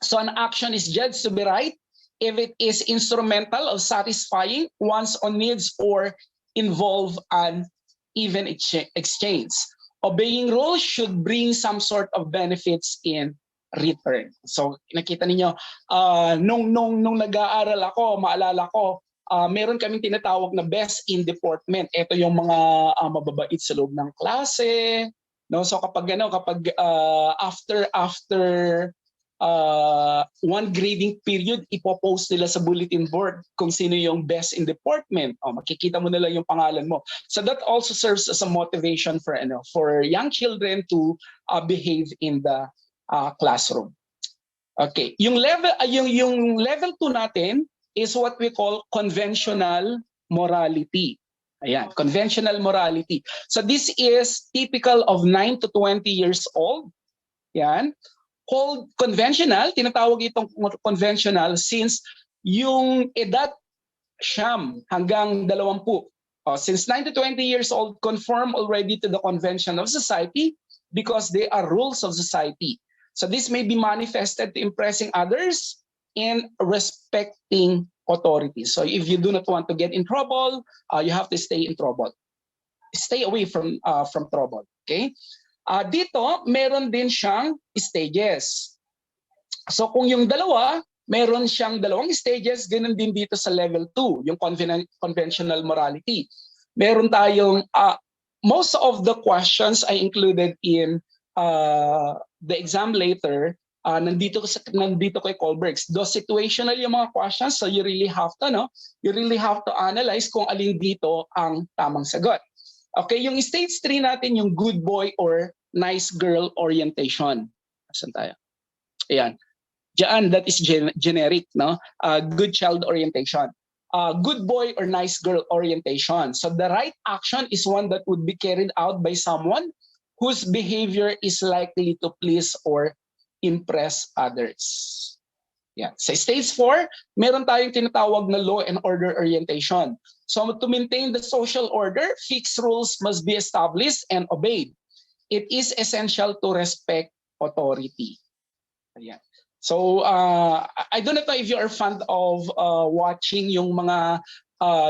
So an action is judged to be right if it is instrumental of satisfying one's own needs or involve an even exchange. Obeying rules should bring some sort of benefits in return. So nakita niyo, nung nag-aaral ako, maalala ko, meron kaming tinatawag na best in deportment. Ito yung mga mababait sa loob ng klase. No? So kapag after one grading period, ipopost nila sa bulletin board kung sino yung best in deportment. Makikita mo nila yung pangalan mo. So that also serves as a motivation for young children to behave in the classroom. Okay, yung level 2 natin is what we call conventional morality. Ayan, conventional morality. So this is typical of 9 to 20 years old. Yan. Called conventional, tinatawag itong conventional since yung edad siyam hanggang 20. Since 9 to 20 years old, conform already to the convention of society because they are rules of society. So this may be manifested to impressing others and respecting authority. So if you do not want to get in trouble, you have to stay in trouble. Stay away from trouble. Okay? Dito, meron din siyang stages. So kung yung dalawa, meron siyang dalawang stages, ganun din dito sa level 2, yung conventional morality. Meron tayong, most of the questions I included in the exam later, nandito kay Kohlbergs. Those situational yung mga questions, so you really have to analyze kung alin dito ang tamang sagot. Okay, yung stage 3 natin, yung good boy or nice girl orientation. Saan tayo? Ayan. Diyan, that is generic, no? Good child orientation. Good boy or nice girl orientation. So the right action is one that would be carried out by someone whose behavior is likely to please or impress others. Yeah. Sa stage 4, meron tayong tinatawag na law and order orientation. So to maintain the social order, fixed rules must be established and obeyed. It is essential to respect authority. Ayan. So I don't know if you are fond of watching yung mga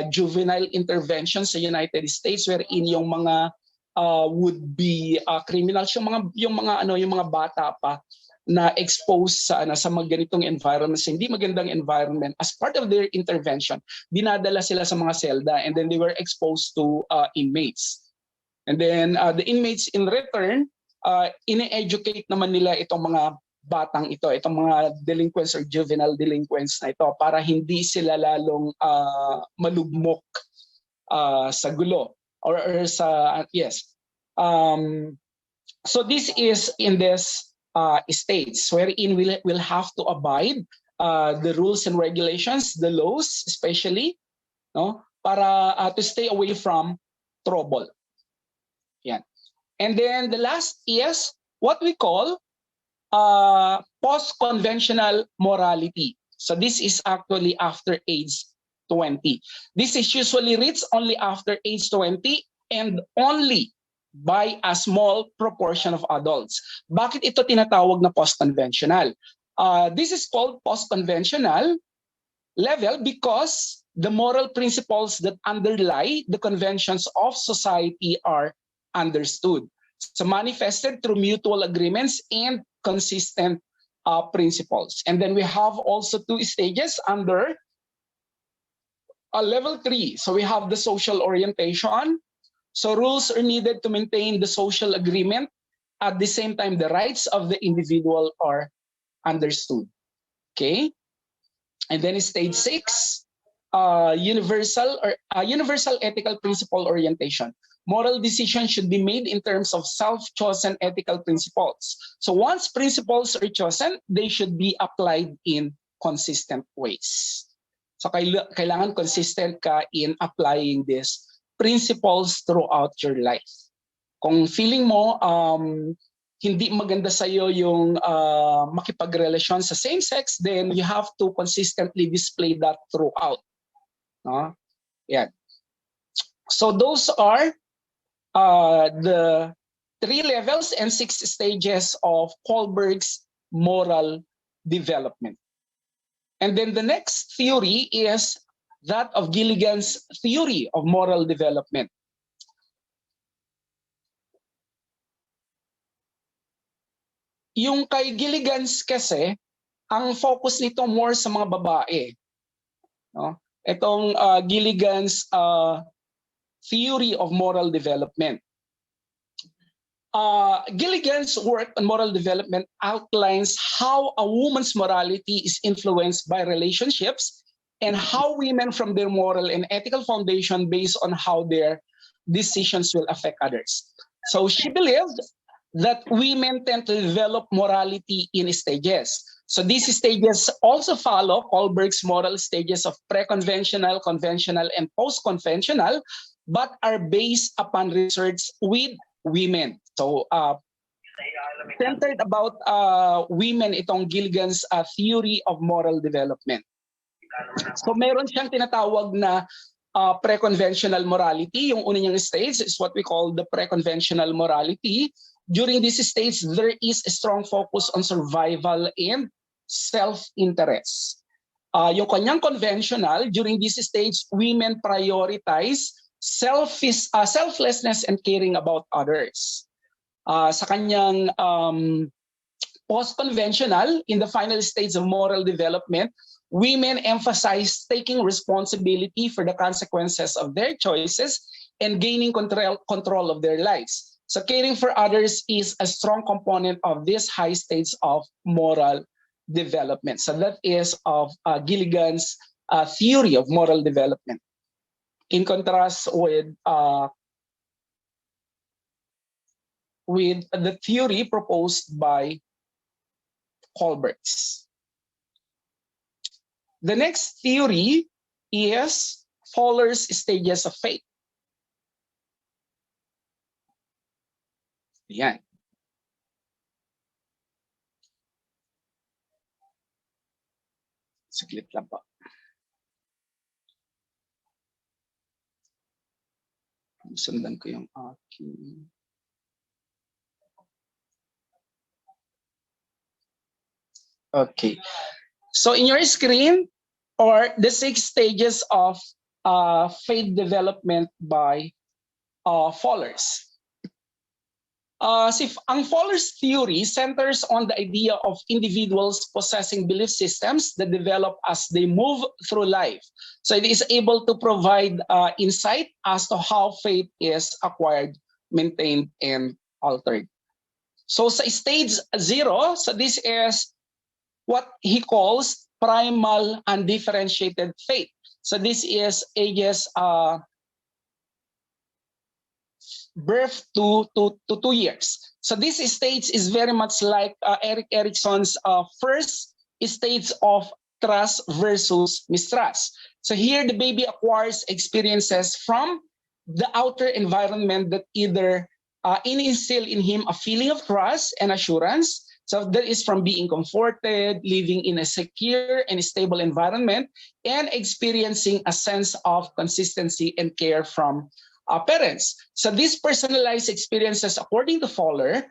juvenile interventions sa United States wherein yung mga would-be criminals, yung mga bata pa na exposed sa mga ganitong environments, hindi magandang environment, as part of their intervention, dinadala sila sa mga selda and then they were exposed to inmates. And then the inmates in return, ine-educate naman nila itong mga batang ito, itong mga delinquents or juvenile delinquents na ito para hindi sila lalong malugmok sa gulo or sa so this is in this states wherein we'll have to abide the rules and regulations, the laws especially, no, para to stay away from trouble. Yan. And then the last is what we call post-conventional morality. So this is actually after age 20. This is usually reached only after age 20 and only by a small proportion of adults. Bakit ito tinatawag na post-conventional? This is called post-conventional level because the moral principles that underlie the conventions of society are understood. So manifested through mutual agreements and consistent principles. And then we have also 2 stages under level 3. So we have the social orientation. So rules are needed to maintain the social agreement. At the same time, the rights of the individual are understood. Okay? And then stage 6, universal ethical principle orientation. Moral decisions should be made in terms of self-chosen ethical principles. So once principles are chosen, they should be applied in consistent ways. So kailangan consistent ka in applying these principles throughout your life. Kung feeling mo hindi maganda sa iyo yung makipagrelasyon sa same sex, then you have to consistently display that throughout. No? Yan. So those are the 3 levels and 6 stages of Kohlberg's moral development. And then the next theory is that of Gilligan's theory of moral development. Yung kay Gilligan's kasi, ang focus nito more sa mga babae. No? Itong Gilligan's theory of moral development. Gilligan's work on moral development outlines how a woman's morality is influenced by relationships and how women from their moral and ethical foundation based on how their decisions will affect others. So she believed that women tend to develop morality in stages. So these stages also follow Kohlberg's moral stages of pre-conventional, conventional, and post-conventional, but are based upon research with women. So centered about women itong Gilligan's theory of moral development. So meron siyang tinatawag na pre-conventional morality. Yung una niyang stage is what we call the pre-conventional morality. During this stage, there is a strong focus on survival and self-interest. Yung kanyang conventional, during this stage, women prioritize selflessness and caring about others. Sa kanyang post-conventional, in the final stage of moral development, women emphasize taking responsibility for the consequences of their choices and gaining control of their lives. So caring for others is a strong component of this high stage of moral development. So that is of Gilligan's theory of moral development. In contrast with the theory proposed by Kohlberg's. The next theory is Fowler's stages of faith. Yan. Saglit lang po. Sundan ko yung aking. Okay. So in your screen are the 6 stages of faith development by Fowler's. Ang Fowler's theory centers on the idea of individuals possessing belief systems that develop as they move through life. So it is able to provide insight as to how faith is acquired, maintained, and altered. So sa stage 0, so this is what he calls primal undifferentiated faith. So this is ages birth to 2 years. So this stage is very much like Erik Erikson's first stage of trust versus mistrust. So here the baby acquires experiences from the outer environment that either instill in him a feeling of trust and assurance. So that is from being comforted, living in a secure and stable environment, and experiencing a sense of consistency and care from parents. So these personalized experiences, according to Fowler,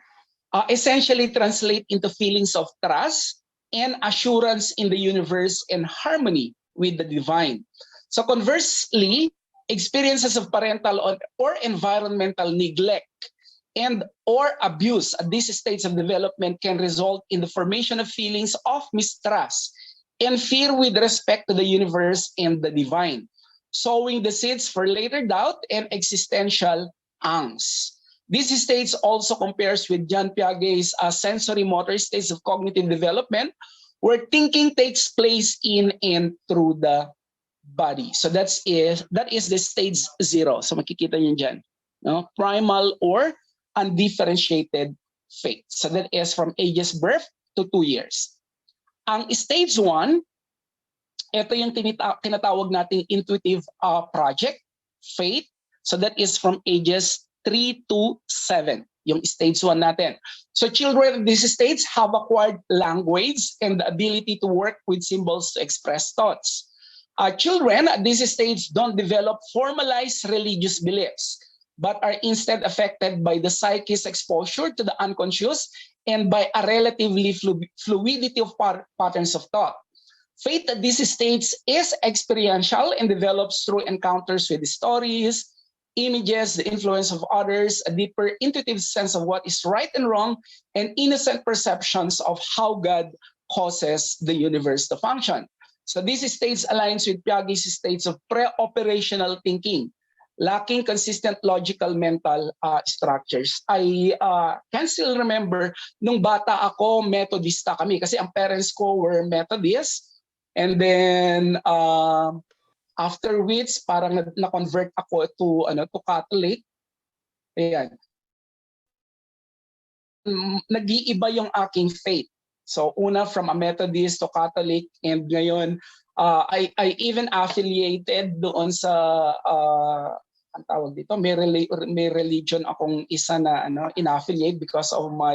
essentially translate into feelings of trust and assurance in the universe and harmony with the divine. So conversely, experiences of parental or environmental neglect and or abuse at these states of development can result in the formation of feelings of mistrust and fear with respect to the universe and the divine, sowing the seeds for later doubt and existential angst. This stage also compares with John Piaget's sensory motor states of cognitive development, where thinking takes place in and through the body. So that is the stage 0. So makikita niyo dyan, no? Primal or undifferentiated faith. So that is from ages birth to 2 years. Ang stage 1, ito yung tinatawag nating intuitive project, faith. So that is from ages 3 to 7, yung stage 1 natin. So children in this stage have acquired language and the ability to work with symbols to express thoughts. Children at this stage don't develop formalized religious beliefs, but are instead affected by the psyche's exposure to the unconscious and by a relatively fluidity of patterns of thought. Faith at this stage is experiential and develops through encounters with stories, images, the influence of others, a deeper intuitive sense of what is right and wrong, and innocent perceptions of how God causes the universe to function. So this stage aligns with Piaggi's states of pre-operational thinking, lacking consistent logical mental structures. I can still remember, nung bata ako, Methodista kami kasi ang parents ko were Methodist. And then after which parang na-convert ako to Catholic. Ayan. Nag-iiba yung aking faith. So una from a Methodist to Catholic, and ngayon I even affiliated doon sa ang tawag dito, may religion akong isa na inaffiliate because of my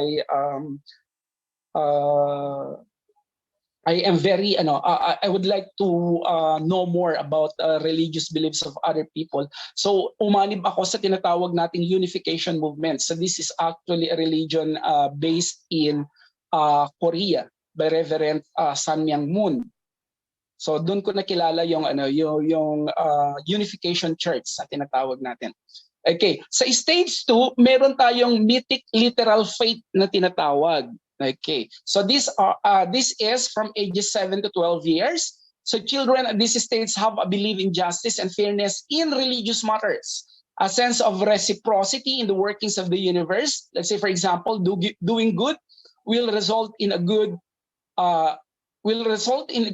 I am very I would like to know more about religious beliefs of other people. So umanib ako sa tinatawag nating unification movement. So this is actually a religion based in Korea by Reverend Sun Myung Moon. So doon ko nakilala yung Unification Church sa tinatawag natin. Okay, sa stage 2, meron tayong mythic literal faith na tinatawag. Okay, so this is from ages 7 to 12 years. So children at this stage have a belief in justice and fairness in religious matters, a sense of reciprocity in the workings of the universe. Let's say, for example, doing good will result in a good,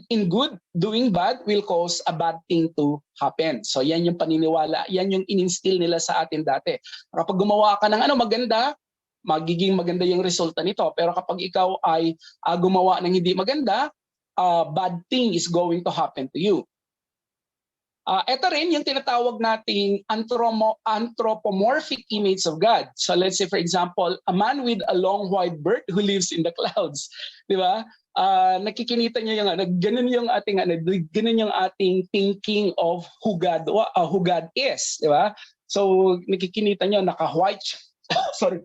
in good. Doing bad will cause a bad thing to happen. So yan yung paniniwala, yan yung in-instill nila sa atin dati. Kapag gumawa ka ng maganda, magiging maganda yung resulta nito. Pero kapag ikaw ay gumawa ng hindi maganda, bad thing is going to happen to you. Ito rin yung tinatawag nating anthropomorphic image of God. So let's say, for example, a man with a long white beard who lives in the clouds. Di ba? Nakikinita niyo yung ganun yung ating ganun yung ating thinking of who God is, di ba? So nakikinita niyo naka-white sorry.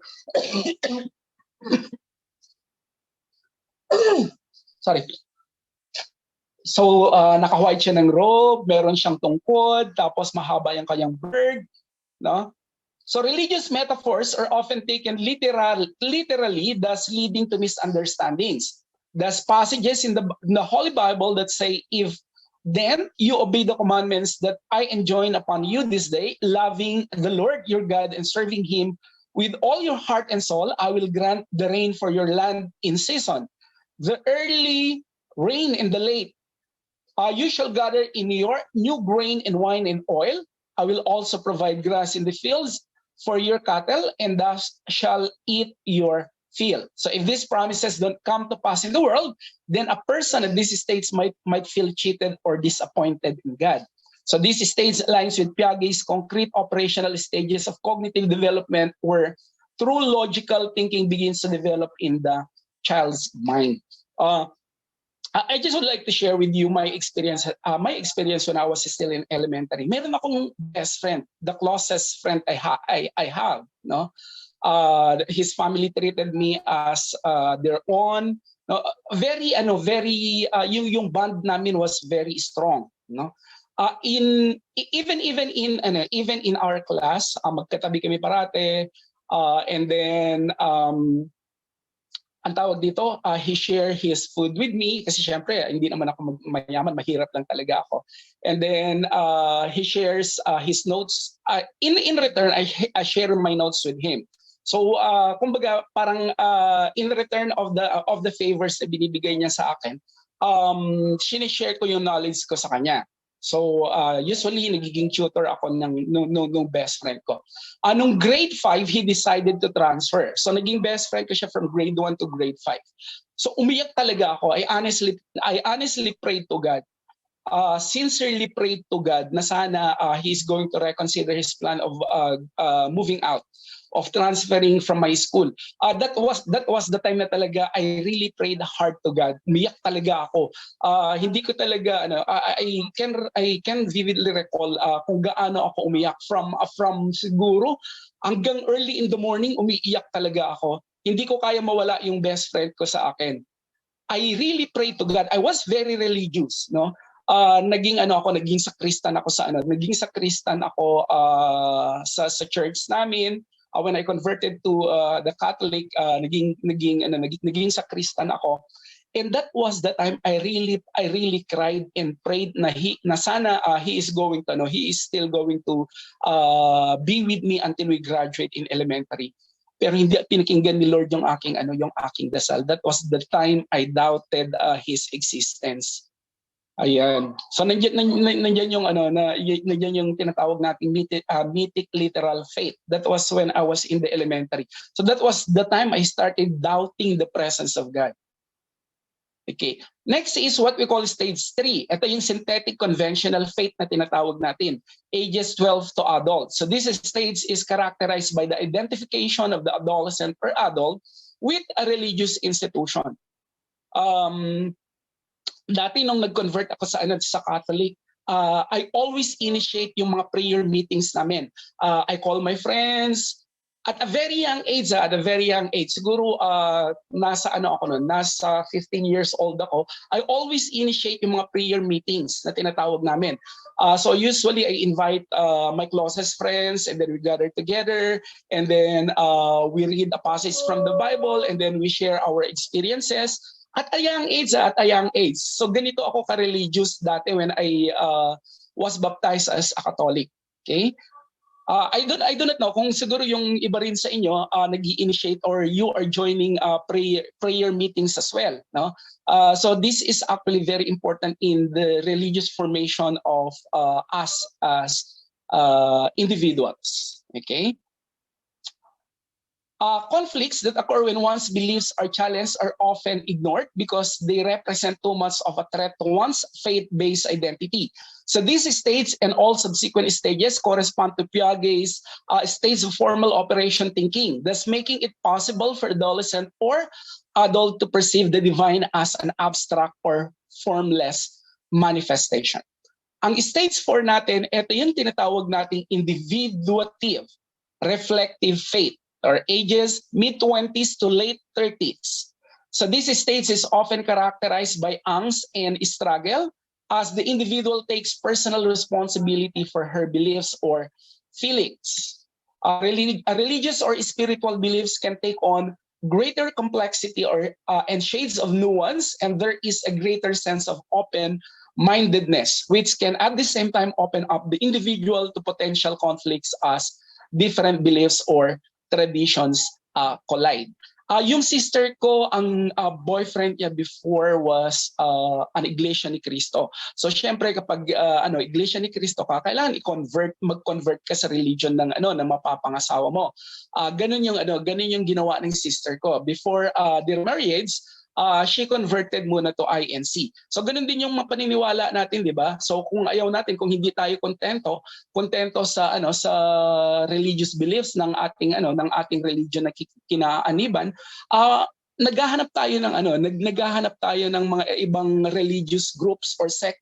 Sorry. So naka-white siya ng robe, meron siyang tungkod, tapos mahaba yung kanyang beard, no? So religious metaphors are often taken literally, thus leading to misunderstandings. There's passages in the Holy Bible that say, if then you obey the commandments that I enjoin upon you this day, loving the Lord your God and serving him with all your heart and soul, I will grant the rain for your land in season, the early rain and the late. You shall gather in your new grain and wine and oil. I will also provide grass in the fields for your cattle, and thus shall eat your field. So if these promises don't come to pass in the world, then a person at these states might feel cheated or disappointed in God. So this stage aligns with Piaggi's concrete operational stages of cognitive development, where true logical thinking begins to develop in the child's mind. I just would like to share with you my experience when I was still in elementary. Meron akong best friend, the closest friend I have, no? His family treated me as their own. No? Yung bond namin was very strong, no? Even in our class, magkatabi kami parate, and then ang tawag dito, he share his food with me kasi syempre hindi naman ako mayaman, mahirap lang talaga ako. And then he shares his notes. In return, I share my notes with him. So kumbaga parang in return of the favors na binibigay niya sa akin, sinishare ko yung knowledge ko sa kanya. So usually nagiging tutor ako nung best friend ko. Nung grade 5, he decided to transfer. So naging best friend ko siya from grade 1 to grade 5. So umiyak talaga ako. I honestly prayed to God. Sincerely prayed to God na sana he's going to reconsider his plan of moving out of transferring from my school. That was the time na talaga I really prayed hard to God. Umiyak talaga ako. Hindi ko talaga I can vividly recall kung gaano ako umiyak from siguro hanggang early in the morning umiiyak talaga ako. Hindi ko kaya mawala yung best friend ko sa akin. I really pray to God. I was very religious, no? Naging sakristan ako sa church namin. When I converted to the Catholic, naging sakristan ako. And that was the time I really cried and prayed na sana he is still going to be with me until we graduate in elementary. Pero hindi pinakinggan ni Lord yung aking dasal. That was the time I doubted his existence. Ayan. So nandiyan yung tinatawag nating mythic literal faith. That was when I was in the elementary. So that was the time I started doubting the presence of God. Okay. Next is what we call stage 3. Ito yung synthetic conventional faith na tinatawag natin, ages 12 to adult. So this stage is characterized by the identification of the adolescent or adult with a religious institution. Dati nung nag-convert ako sa Catholic, I always initiate yung mga prayer meetings namin. I call my friends. At a very young age, siguro nasa 15 years old ako, I always initiate yung mga prayer meetings na tinatawag namin. So usually I invite my closest friends, and then we gather together, and then we read a passage from the Bible, and then we share our experiences at a young age. So ganito ako ka-religious dati when I was baptized as a Catholic. Okay? I do not know kung siguro yung iba rin sa inyo nag-i-initiate or you are joining prayer meetings as well, no? So this is actually very important in the religious formation of us as individuals. Okay. Conflicts that occur when one's beliefs are challenged are often ignored because they represent too much of a threat to one's faith-based identity. So these stages and all subsequent stages correspond to Piaget's stage of formal operation thinking, thus making it possible for adolescent or adult to perceive the divine as an abstract or formless manifestation. Ang stage 4 natin, ito yung tinatawag nating individuative reflective faith, or ages mid-20s to late 30s. So this stage is often characterized by angst and struggle as the individual takes personal responsibility for her beliefs or feelings. Religious or spiritual beliefs can take on greater complexity and shades of nuance, and there is a greater sense of open-mindedness, which can at the same time open up the individual to potential conflicts as different beliefs or traditions collide. Yung sister ko, ang boyfriend niya before was an Iglesia ni Cristo. So syempre kapag Iglesia ni Cristo ka, kailangan mag-convert ka sa religion ng mapapangasawa mo. Ganun yung ginawa ng sister ko. Before their marriage, she converted muna to INC. So ganun din yung mapaniniwala natin, di ba? So kung ayaw natin, kung hindi tayo kontento sa religious beliefs ng ating religion na kinaaniban, naghahanap tayo ng mga ibang religious groups or sect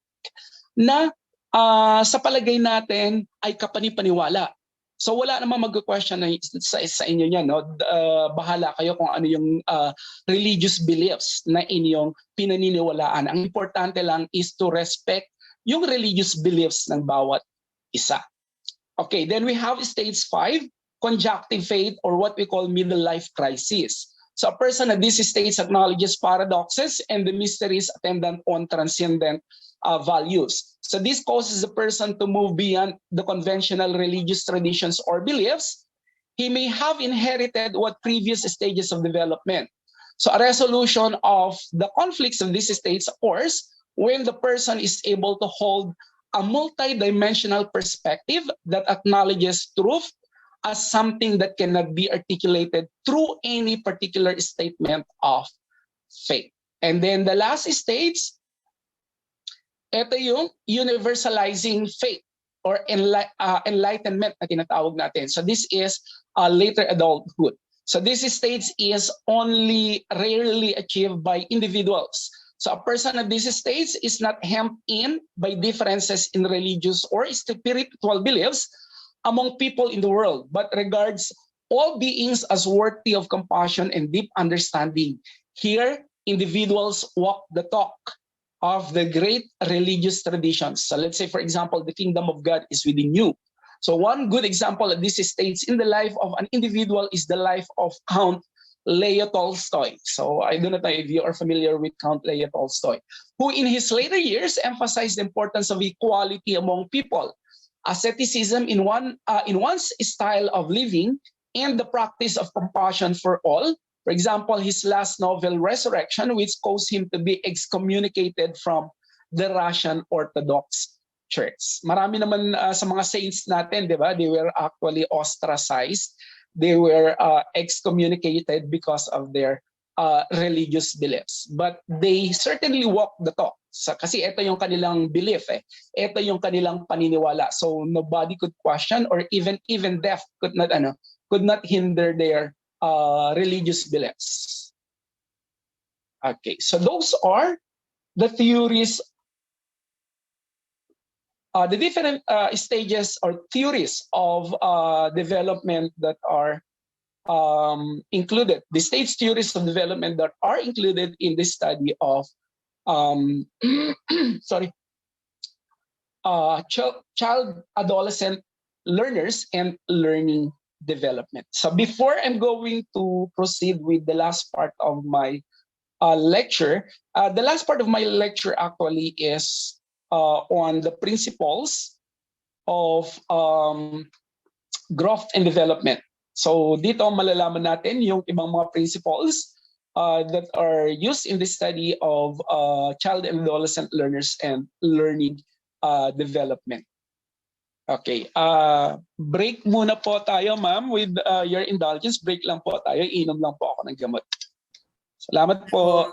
na sa palagay natin ay kapanipaniwala. So wala namang mag-question sa inyo niyan, no? Bahala kayo kung ano yung religious beliefs na inyong pinaniniwalaan. Ang importante lang is to respect yung religious beliefs ng bawat isa. Okay, then we have stage 5, conjunctive faith, or what we call middle life crisis. So a person at this stage acknowledges paradoxes and the mysteries attendant on transcendent values. So this causes the person to move beyond the conventional religious traditions or beliefs. He may have inherited what previous stages of development. So a resolution of the conflicts of this stage occurs when the person is able to hold a multidimensional perspective that acknowledges truth as something that cannot be articulated through any particular statement of faith. And then the last stage, ito yung universalizing faith, or enlightenment na tinatawag natin. So this is later adulthood. So these states is only rarely achieved by individuals. So a person of these states is not hemmed in by differences in religious or spiritual beliefs among people in the world, but regards all beings as worthy of compassion and deep understanding. Here, individuals walk the talk of the great religious traditions. So let's say, for example, the kingdom of God is within you. So one good example of this states in the life of an individual is the life of Count Leo Tolstoy. So I do not know if you are familiar with Count Leo Tolstoy, who in his later years emphasized the importance of equality among people, asceticism in one's style of living, and the practice of compassion for all. For example, his last novel, Resurrection, which caused him to be excommunicated from the Russian Orthodox Church. Marami naman sa mga saints natin, di ba? They were actually ostracized. They were excommunicated because of their religious beliefs. But they certainly walk the talk. Kasi ito yung kanilang belief eh. Ito yung kanilang paniniwala. So nobody could question, or even death could not hinder their religious beliefs. Okay, so those are the theories, the different stages or theories of development that are included, the stage theories of development that are included in this study of sorry, child adolescent learners and learning development. So before I'm going to proceed with the last part of my lecture, the last part of my lecture actually is on the principles of growth and development. So dito malalaman natin yung ibang mga principles that are used in the study of child and adolescent learners and learning development. Okay, break muna po tayo, ma'am, with your indulgence. Break lang po tayo, inom lang po ako ng gamot. Salamat po.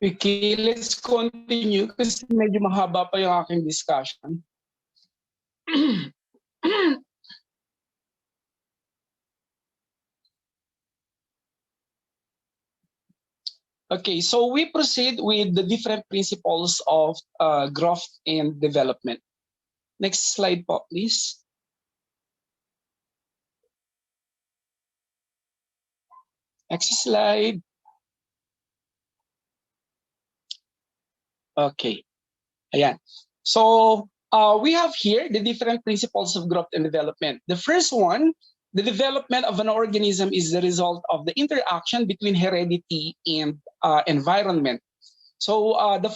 Okay, let's continue kasi medyo mahaba pa yung aking discussion. Okay, so we proceed with the different principles of growth and development. Next slide po, please. Next slide. Okay, ayan. So we have here the different principles of growth and development. The first one, the development of an organism is the result of the interaction between heredity and environment. So the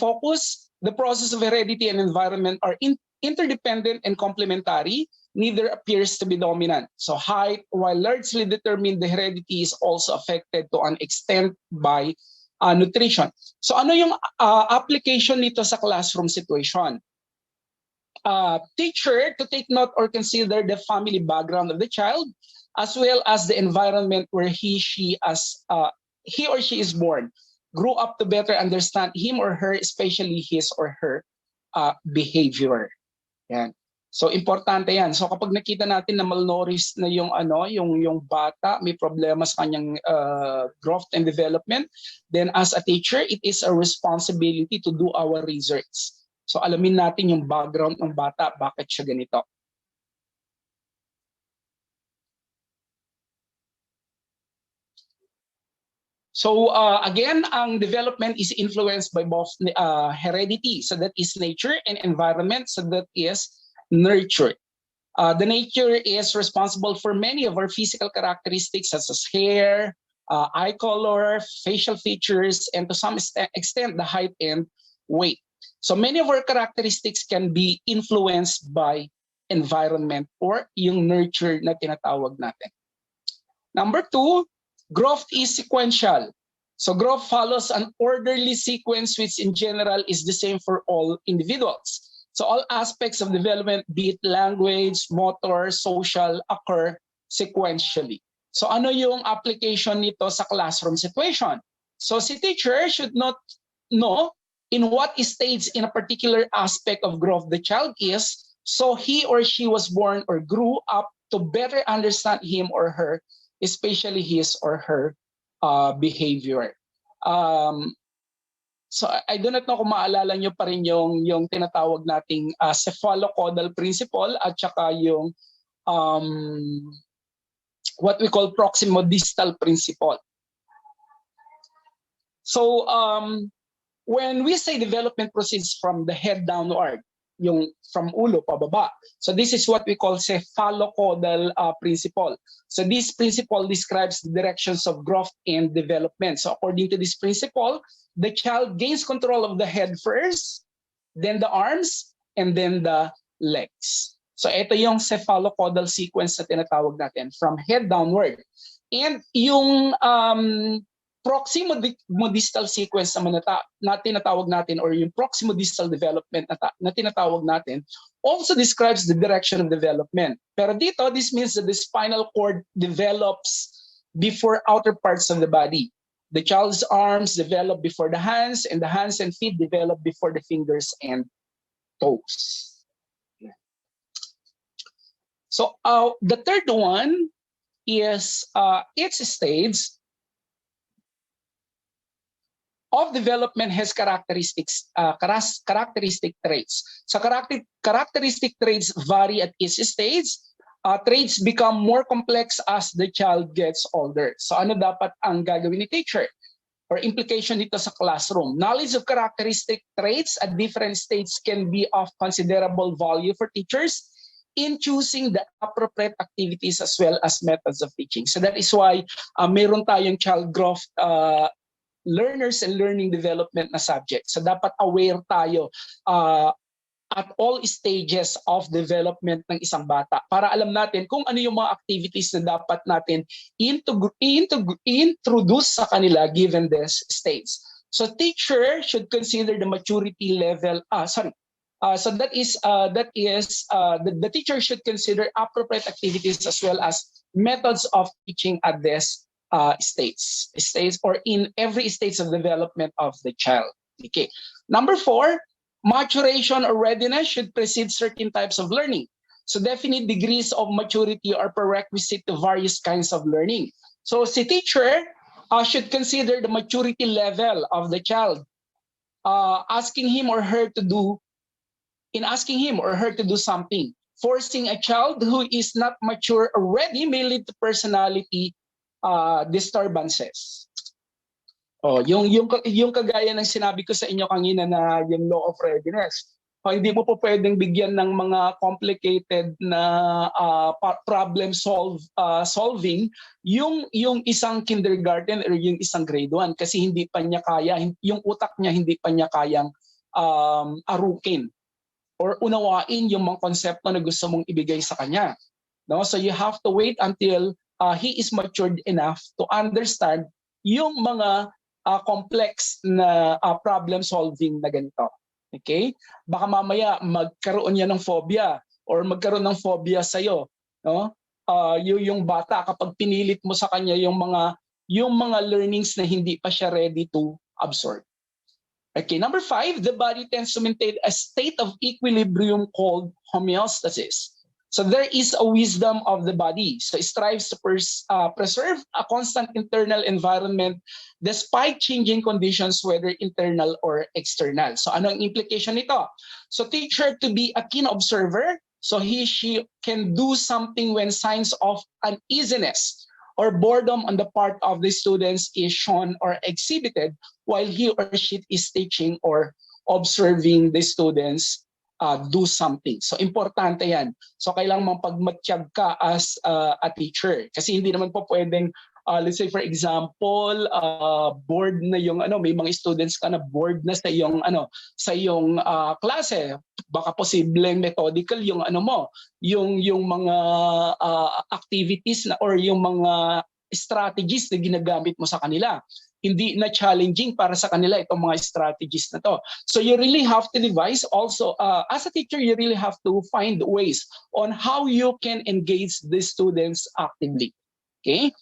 process of heredity and environment are interdependent and complementary. Neither appears to be dominant. So height, while largely determined, the heredity is also affected to an extent by nutrition. So ano yung application nito sa classroom situation? Teacher to take note or consider the family background of the child, as well as the environment where he or she is born, grew up to better understand him or her, especially his or her behavior. Yan. So importante yan. So kapag nakita natin na malnourished na yung yung bata, may problema sa kanyang growth and development, then as a teacher, it is a responsibility to do our research. So alamin natin yung background ng bata, bakit siya ganito. So again, ang development is influenced by both heredity, so that is nature, and environment, so that is nurture. The nature is responsible for many of our physical characteristics such as hair, eye color, facial features, and to some extent the height and weight. So many of our characteristics can be influenced by environment or yung nurture na tinatawag natin. Number two, growth is sequential. So growth follows an orderly sequence which in general is the same for all individuals. So all aspects of development, be it language, motor, social, occur sequentially. So ano yung application nito sa classroom situation? So si teacher should not know in what stage in a particular aspect of growth the child is, so he or she was born or grew up to better understand him or her, especially his or her behavior. So I do not know kung maalala nyo pa rin yung tinatawag nating cephalocaudal principle at saka yung what we call proximodistal principle. So when we say development proceeds from the head downward, yung from ulo pababa. So this is what we call cephalocaudal principle. So this principle describes the directions of growth and development. So according to this principle, the child gains control of the head first, then the arms, and then the legs. So ito yung cephalocaudal sequence na tinatawag natin, from head downward. And yung proximodistal sequence na tinatawag natin, or yung proximodistal development na tinatawag natin, also describes the direction of development. Pero dito, this means that the spinal cord develops before outer parts of the body. The child's arms develop before the hands, and the hands and feet develop before the fingers and toes. So the third one is its stage of development has characteristic traits. So characteristic traits vary at each stage. Traits become more complex as the child gets older. So ano dapat ang gagawin ni teacher? Or implication dito sa classroom? Knowledge of characteristic traits at different stages can be of considerable value for teachers in choosing the appropriate activities as well as methods of teaching. So that is why meron tayong child growth learners and learning development na subject. So dapat aware tayo at all stages of development ng isang bata para alam natin kung ano yung mga activities na dapat natin introduce sa kanila given this stage. So teacher should consider the maturity level. So that is the teacher should consider appropriate activities as well as methods of teaching at this states or in every stage of development of the child. Okay. Number 4, maturation or readiness should precede certain types of learning. So definite degrees of maturity are prerequisite to various kinds of learning. So si teacher should consider the maturity level of the child, asking him or her to do something. Forcing a child who is not mature already may lead to personality disturbances. Oh, yung kagaya ng sinabi ko sa inyo kanina na yung law of readiness. Hindi mo po pwedeng bigyan ng mga complicated na solving yung isang kindergarten or yung isang grade 1 kasi hindi pa niya kaya, yung utak niya hindi pa niya kayang arukin or unawain yung mga konsepto na gusto mong ibigay sa kanya. No? So you have to wait until he is matured enough to understand yung mga complex na problem solving na ganito. Okay? Baka mamaya magkaroon yan ng phobia or magkaroon ng phobia sa'yo. No? Yung bata kapag pinilit mo sa kanya yung mga learnings na hindi pa siya ready to absorb. Okay, number 5, the body tends to maintain a state of equilibrium called homeostasis. So there is a wisdom of the body. So it strives to preserve a constant internal environment despite changing conditions, whether internal or external. So ano ang implication nito? So teacher to be a keen observer. So she can do something when signs of uneasiness or boredom on the part of the students is shown or exhibited while he or she is teaching or observing the students do something. So importante yan. So kailangan mapagmatsyag ka as a teacher. Kasi hindi naman po pwedeng, let's say for example, bored na yung may mga students ka na bored na sa iyong klase. Baka posibleng methodical yung yung mga activities na or yung mga strategies na ginagamit mo sa kanila. Hindi na challenging para sa kanila itong mga strategies na to. So you really have to devise also, as a teacher, you really have to find ways on how you can engage the students actively. Okay?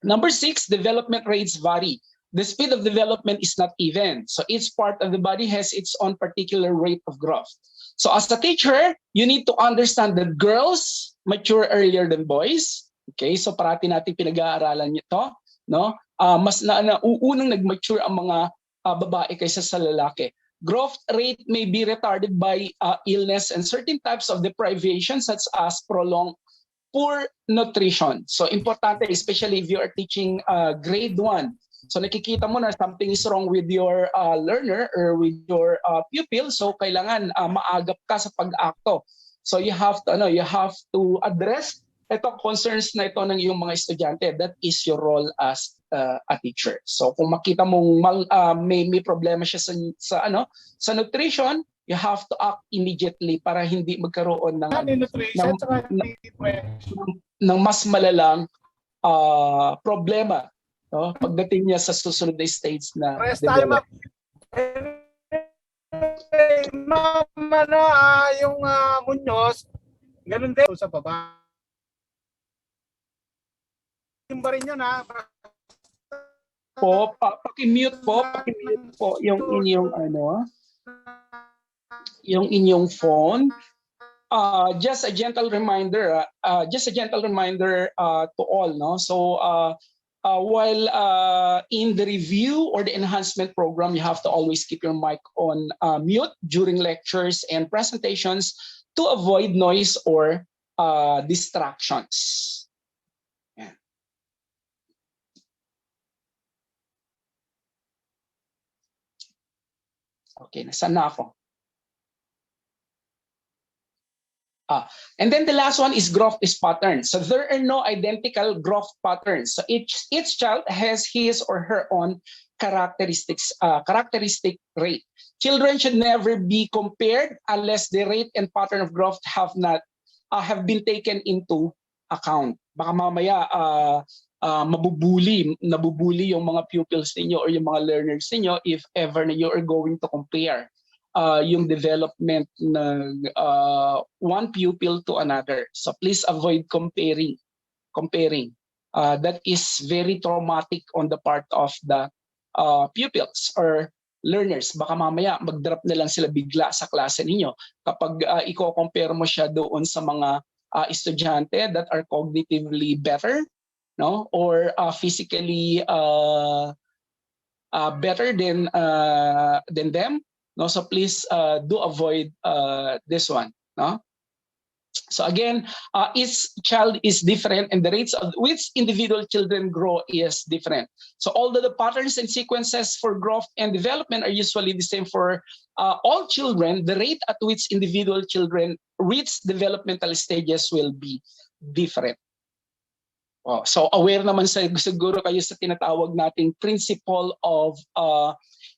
Number 6, development rates vary. The speed of development is not even. So each part of the body has its own particular rate of growth. So as a teacher, you need to understand that girls mature earlier than boys. Okay? So parati natin pinag-aaralan ito, no? Mas unang nag-mature ang mga babae kaysa sa lalaki. Growth rate may be retarded by illness and certain types of deprivation such as prolonged poor nutrition. So importante, especially if you are teaching grade 1. So nakikita mo na something is wrong with your learner or with your pupil. So kailangan maagap ka sa pag-akto. So you have to address itong concerns na ito ng iyong mga estudyante. That is your role as a teacher. So kung makita mong may problema siya sa nutrition, you have to act immediately para hindi magkaroon ng mas malalang problema, no? Pagdating niya sa susunod na stage na develop. Yung Muñoz, ganun din sa baba. Yung ba rin yun po, paki-mute po yung inyong yung inyong phone. Just a gentle reminder to all, no? So while in the review or the enhancement program, you have to always keep your mic on mute during lectures and presentations to avoid noise or distractions. Okay, nasaan na ako? And then the last one is growth patterns. So there are no identical growth patterns. So each child has his or her own characteristic rate. Children should never be compared unless the rate and pattern of growth have been taken into account. Baka mamaya nabubuli yung mga pupils ninyo or yung mga learners ninyo if ever na you are going to compare yung development ng one pupil to another. So please avoid comparing. that is very traumatic on the part of the pupils or learners. Baka mamaya mag-drop na lang sila bigla sa klase ninyo kapag i-compare mo siya doon sa mga estudyante that are cognitively better, no, or physically better than them, no. So please do avoid this one, no. So again, each child is different and the rates of which individual children grow is different. So although the patterns and sequences for growth and development are usually the same for all children, the rate at which individual children reach developmental stages will be different. Oh, so aware naman siguro kayo sa tinatawag nating principle of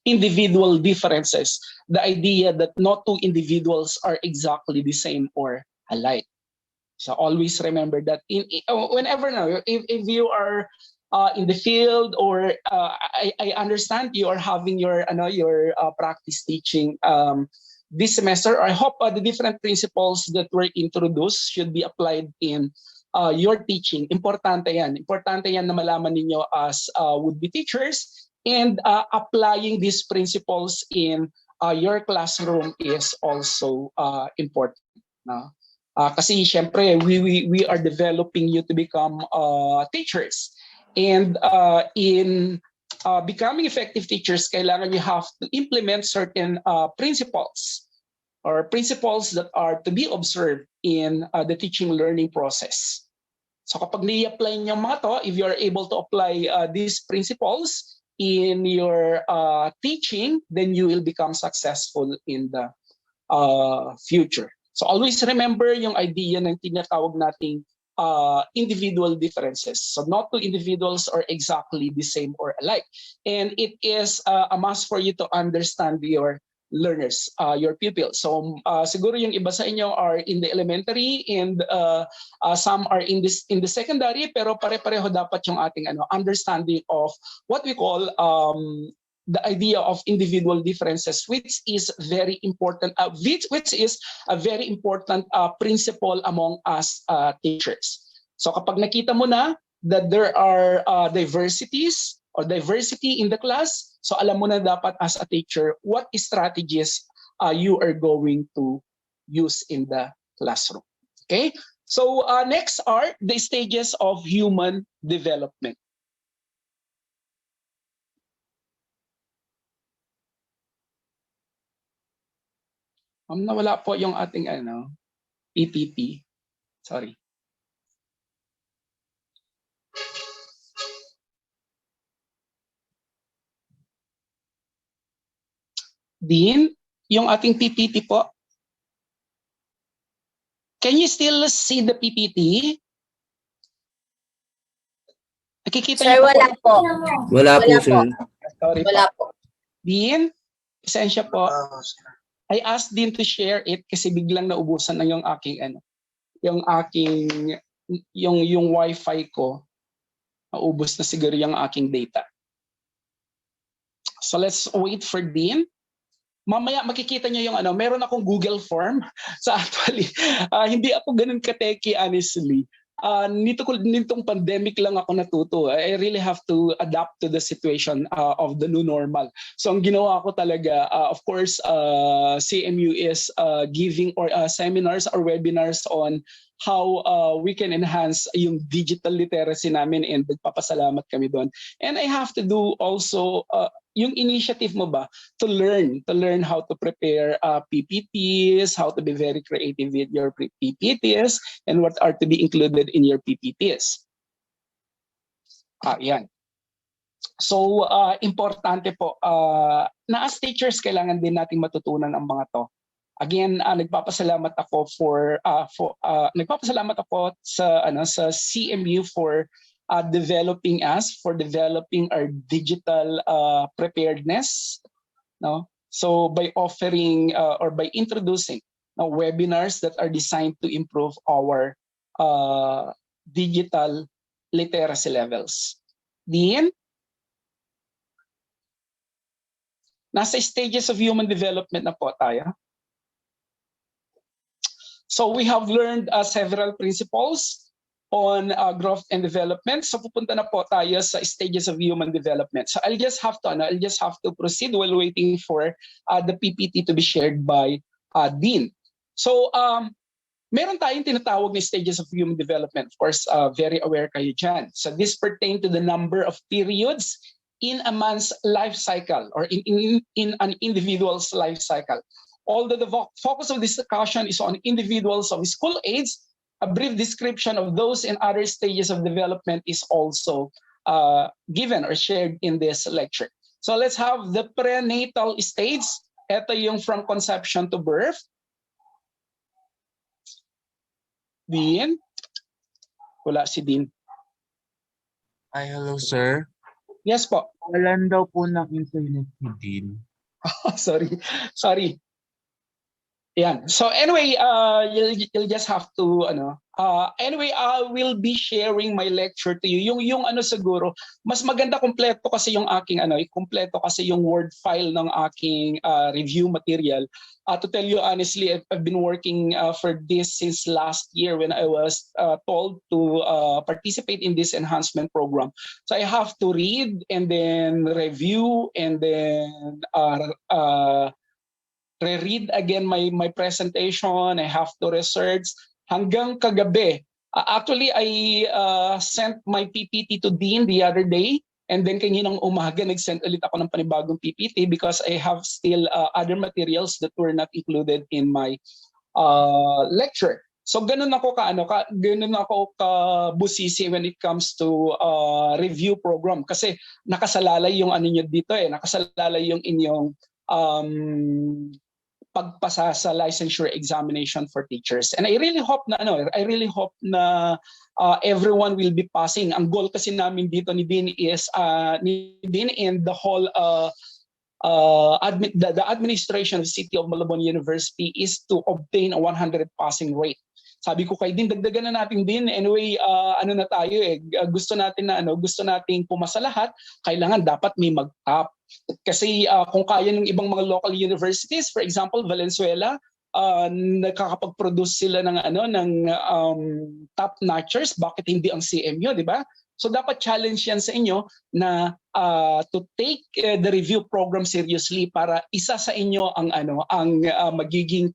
individual differences. The idea that no two individuals are exactly the same or alike. So always remember that whenever now, if you are in the field or I understand you are having your practice teaching this semester. I hope the different principles that were introduced should be applied in your teaching. Importante yan. Importante yan na malaman ninyo as would-be teachers, and applying these principles in your classroom is also important. No? Kasi syempre we are developing you to become teachers, and in becoming effective teachers, kailangan you have to implement certain principles or principles that are to be observed in the teaching learning process. So kapag ni-apply niyo mga to, if you are able to apply these principles in your teaching, then you will become successful in the future. So always remember yung idea ng tinatawag nating individual differences. So not two individuals are exactly the same or alike. And it is a must for you to understand your learners, your pupils. So siguro yung iba sa inyo are in the elementary and some are in the secondary, pero pare-pareho dapat yung ating understanding of what we call the idea of individual differences, which is very important, which is a very important principle among us teachers. So kapag nakita mo na that there are diversities or diversity in the class, so alam mo na dapat as a teacher what strategies you are going to use in the classroom. Okay? So next are the stages of human development. Nawala po yung ating PPT. Sorry. Dean, yung ating PPT po. Can you still see the PPT? Nakikita Sir, niyo wala po. Wala po, sir. Sorry Wala po. po. Dean, pasensya po. I asked Dean to share it kasi biglang naubusan na yung aking yung wifi ko. Naubos na siguro yung aking data. So let's wait for Dean. Mamaya makikita niyo yung meron akong Google form. So actually, hindi ako ganun ka-techy honestly. Nitong pandemic lang ako natuto. I really have to adapt to the situation of the new normal. So ang ginawa ko talaga, of course, CMU is giving or seminars or webinars on how we can enhance yung digital literacy namin, and nagpapasalamat kami doon. And I have to do also yung initiative mo ba to learn how to prepare PPTs, how to be very creative with your PPTs, and what are to be included in your PPTs. Yan. So importante po na as teachers kailangan din nating matutunan ang mga to. Again, nagpapasalamat ako nagpapasalamat ako sa CMU for developing us, for developing our digital preparedness, no? So by offering or by introducing webinars that are designed to improve our digital literacy levels. Dean? Nasa stages of human development na po tayo. So we have learned several principles on growth and development. So pupunta na po tayo sa stages of human development. So I'll just have to proceed while waiting for the PPT to be shared by Dean. So meron tayong tinatawag na stages of human development. Of course, very aware kayo dyan. So this pertain to the number of periods in a man's life cycle or in an individual's life cycle. Although the focus of this discussion is on individuals of school age, a brief description of those in other stages of development is also given or shared in this lecture. So let's have the prenatal stage. Ito yung from conception to birth. Dean? Wala si Dean. Ay, hello, sir. Yes po. Walan daw po ng internet ni Dean. Sorry. Yan. So anyway, you'll just have to anyway, I will be sharing my lecture to you. Yung siguro, mas maganda kompleto kasi yung aking kompleto kasi yung Word file ng aking review material. To tell you honestly, I've been working for this since last year when I was told to participate in this enhancement program. So I have to read and then review and then reread again my presentation. I have to research hanggang kagabi. Actually, I sent my PPT to Dean the other day, and then kaninang umaga nag-send ulit ako ng panibagong PPT because I have still other materials that were not included in my lecture. So ganun ako ka busisi when it comes to review program kasi nakasalalay yung niyo dito nakasalalay yung inyong pagpasa sa licensure examination for teachers. And I really hope na everyone will be passing. Ang goal kasi namin dito ni Dean is and the whole the administration of the City of Malabon University is to obtain a 100 passing rate. Sabi ko kay Dean, dagdagan na natin din. Anyway, na tayo gusto nating pumasa lahat, kailangan dapat may mag-top. Kasi kung kaya ng ibang mga local universities, for example, Valenzuela, nakakapag-produce sila ng top notchers, bakit hindi ang CMU, di ba? So dapat challenge yan sa inyo na to take the review program seriously para isa sa inyo ang magiging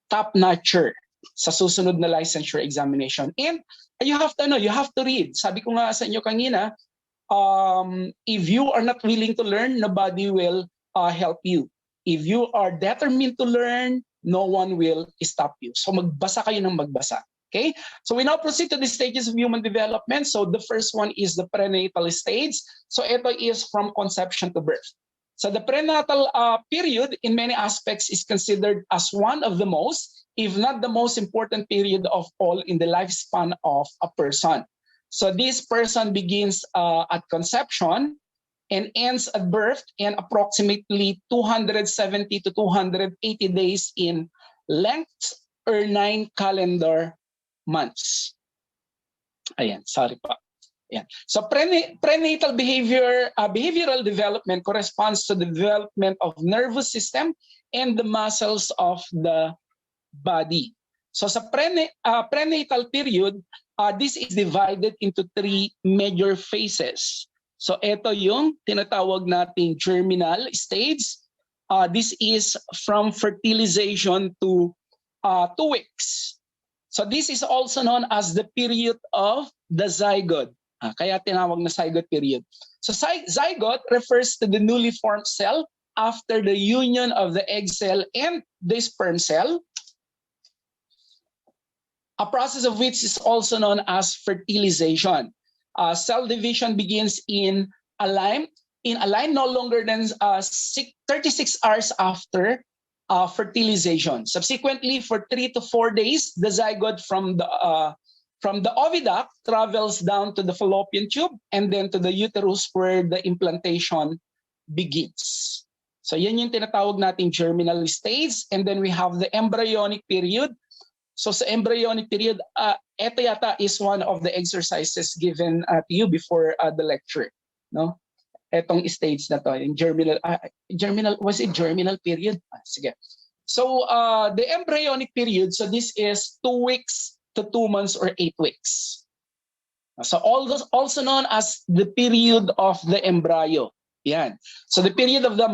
top notcher sa susunod na licensure examination. And you have to read. Sabi ko nga sa inyo kanina, if you are not willing to learn, nobody will help you. If you are determined to learn, no one will stop you. So magbasa kayo ng magbasa. Okay? So we now proceed to the stages of human development. So the first one is the prenatal stage. So ito is from conception to birth. So the prenatal period in many aspects is considered as one of the most, if not the most important period of all in the lifespan of a person. So this person begins at conception and ends at birth and approximately 270 to 280 days in length or 9 calendar months. Ayan, sorry pa. Ayan. So prenatal behavioral development corresponds to the development of nervous system and the muscles of the body. So sa prenatal period, this is divided into 3 major phases. So ito yung tinatawag nating germinal stage. This is from fertilization to 2 weeks. So this is also known as the period of the zygote. Kaya tinawag na zygote period. So zygote refers to the newly formed cell after the union of the egg cell and the sperm cell, a process of which is also known as fertilization. Cell division begins in a line no longer than 36 hours after fertilization. Subsequently, for 3 to 4 days, the zygote from the oviduct travels down to the fallopian tube and then to the uterus where the implantation begins. So yan yung tinatawag nating germinal stage, and then we have the embryonic period. So sa embryonic period, ito yata is one of the exercises given to you before the lecture, no? Etong stage na to, yung germinal was it germinal period? Sige. So the embryonic period, so this is 2 weeks to 2 months or 8 weeks. So also known as the period of the embryo. Yan. So the period of the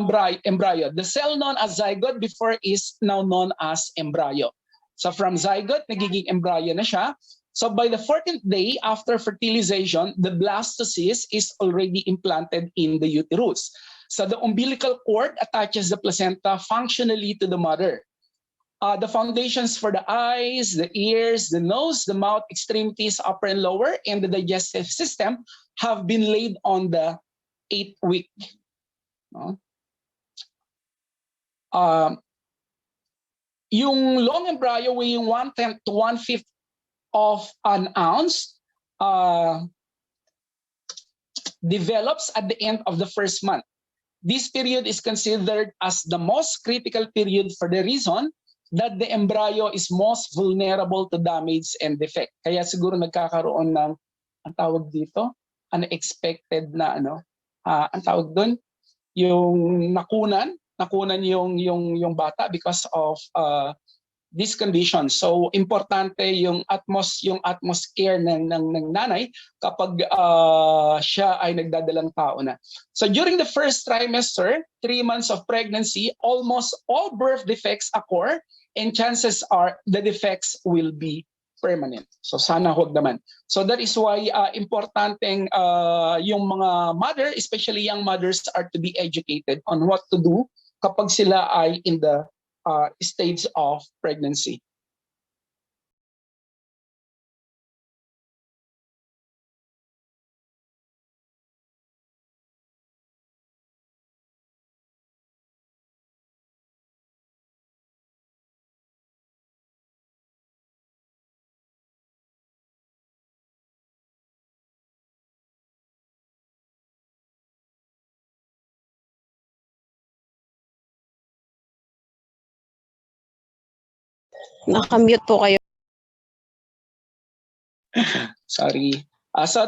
embryo, the cell known as zygote before is now known as embryo. So from zygote, nagiging embryo na siya. So by the 14th day after fertilization, the blastocyst is already implanted in the uterus. So the umbilical cord attaches the placenta functionally to the mother. The foundations for the eyes, the ears, the nose, the mouth, extremities, upper and lower, and the digestive system have been laid on the 8th week. No? Yung long embryo weighing 1/10 to 1/5 of an ounce develops at the end of the first month. This period is considered as the most critical period for the reason that the embryo is most vulnerable to damage and defect. Kaya siguro nagkakaroon ng, ang tawag dito, unexpected na ang tawag doon, yung nakunan yung bata because of this condition. So importante yung atmosphere ng nanay kapag siya ay nagdadalang tao na. So during the first trimester, 3 months of pregnancy, almost all birth defects occur and chances are the defects will be permanent. So sana huwag naman. So that is why importanteng yung mga mother, especially young mothers, are to be educated on what to do kapag sila ay in the stage of pregnancy. Naka-mute po kayo. Sorry. So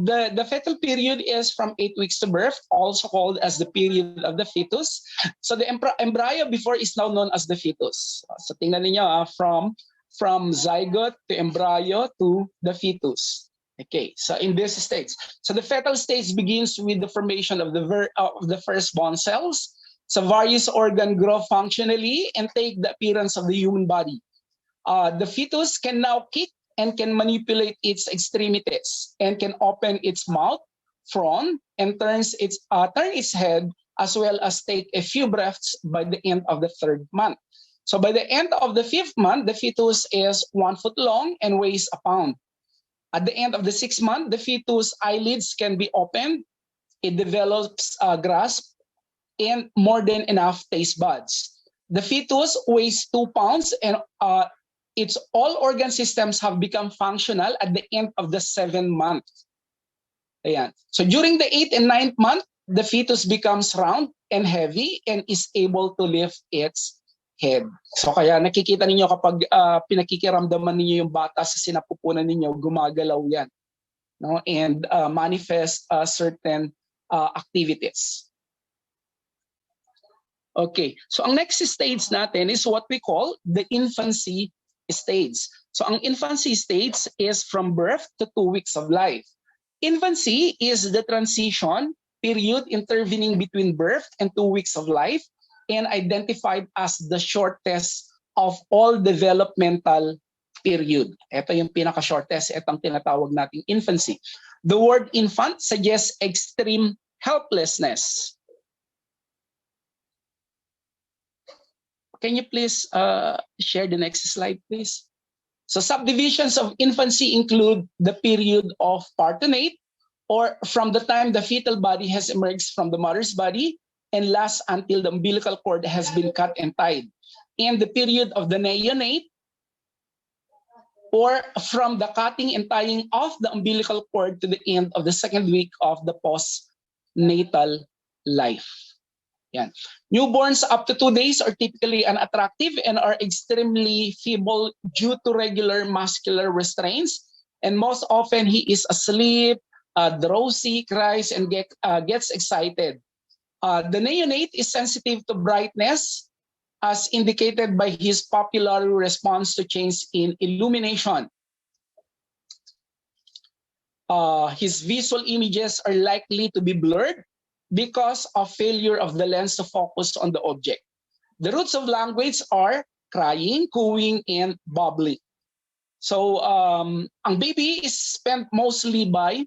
the fetal period is from 8 weeks to birth, also called as the period of the fetus. So the embryo before is now known as the fetus. So tingnan niyo from zygote to embryo to the fetus. Okay, so in this stage, so the fetal stage begins with the formation of the firstborn cells. So various organs grow functionally and take the appearance of the human body. The fetus can now kick and can manipulate its extremities and can open its mouth, front, and turn its head, as well as take a few breaths by the end of the 3rd month. So by the end of the 5th month, the fetus is 1 foot long and weighs a pound. At the end of the 6th month, the fetus eyelids can be opened. It develops grasp and more than enough taste buds. The fetus weighs 2 pounds and its all organ systems have become functional at the end of the 7th month. Ayan. So during the 8th and 9th month, the fetus becomes round and heavy and is able to lift its head. So kaya nakikita ninyo kapag pinakikiramdaman ninyo yung bata sa sinapupunan ninyo, gumagalaw yan, no? And manifest certain activities. Okay, so ang next stage natin is what we call the infancy stage. So ang infancy stage is from birth to 2 weeks of life. Infancy is the transition period intervening between birth and 2 weeks of life and identified as the shortest of all developmental period. Ito yung pinaka-shortest, itong tinatawag nating infancy. The word infant suggests extreme helplessness. Can you please share the next slide, please? So subdivisions of infancy include the period of partenate, or from the time the fetal body has emerged from the mother's body and lasts until the umbilical cord has been cut and tied, and the period of the neonate, or from the cutting and tying of the umbilical cord to the end of the 2nd week of the postnatal life. Yan. Newborns up to 2 days are typically unattractive and are extremely feeble due to regular muscular restraints. And most often he is asleep, drowsy, cries, and gets excited. The neonate is sensitive to brightness as indicated by his popular response to change in illumination. His visual images are likely to be blurred because of failure of the lens to focus on the object. The roots of language are crying, cooing, and bubbling. So ang baby is spent mostly by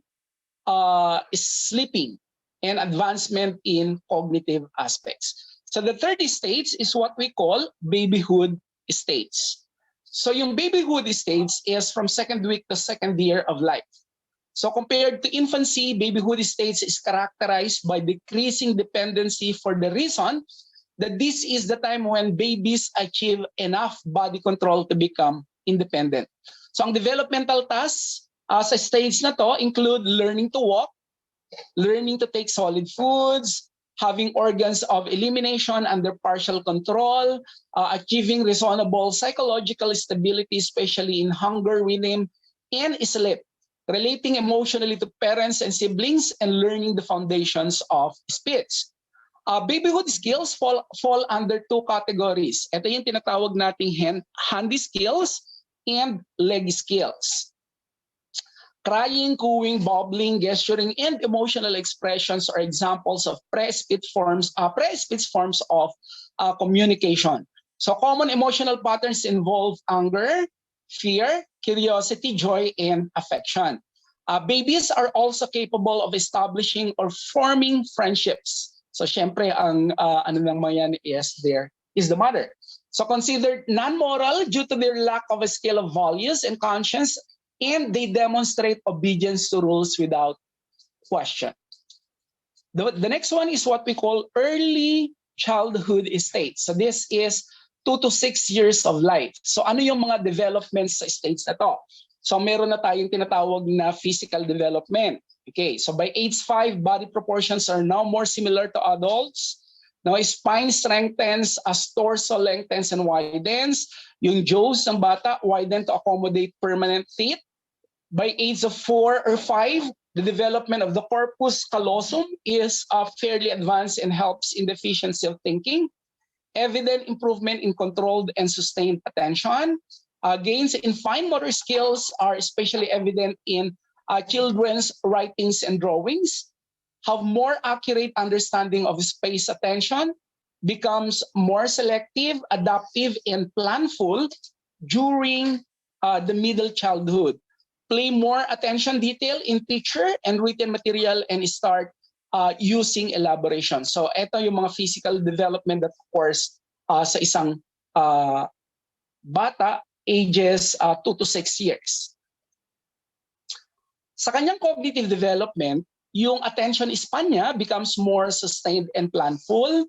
sleeping and advancement in cognitive aspects. So the third stage is what we call babyhood stage. So yung babyhood stage is from second week to second year of life. So compared to infancy, babyhood stage is characterized by decreasing dependency for the reason that this is the time when babies achieve enough body control to become independent. So ang developmental tasks sa stage na to include learning to walk, learning to take solid foods, having organs of elimination under partial control, achieving reasonable psychological stability, especially in hunger rhythm, and sleep, relating emotionally to parents and siblings, and learning the foundations of speech. Babyhood skills fall under two categories. Ito yung tinatawag nating handy skills and leg skills. Crying, cooing, bubbling, gesturing, and emotional expressions are examples of pre-speech forms of communication. So common emotional patterns involve anger, fear, curiosity, joy, and affection. Babies are also capable of establishing or forming friendships. So syempre, ang ano ng mga yan is the mother. So considered non-moral due to their lack of a scale of values and conscience, and they demonstrate obedience to rules without question. The next one is what we call early childhood stage. So this is 2 to 6 years of life. So ano yung mga developments sa stage na to? So meron na tayong tinatawag na physical development. Okay, so by age 5, body proportions are now more similar to adults. Now, spine strengthens as torso lengthens and widens. Yung jaws ng bata widen to accommodate permanent teeth. By age of 4 or 5, the development of the corpus callosum is fairly advanced and helps in the efficiency of thinking. Evident improvement in controlled and sustained attention. Gains in fine motor skills are especially evident in children's writings and drawings. Have more accurate understanding of space attention, becomes more selective, adaptive, and planful during the middle childhood. Play more attention detail in picture and written material and start using elaboration. So ito yung mga physical development that occurs sa isang bata ages 2 to 6 years. Sa kanyang cognitive development, yung attention span niya becomes more sustained and planful.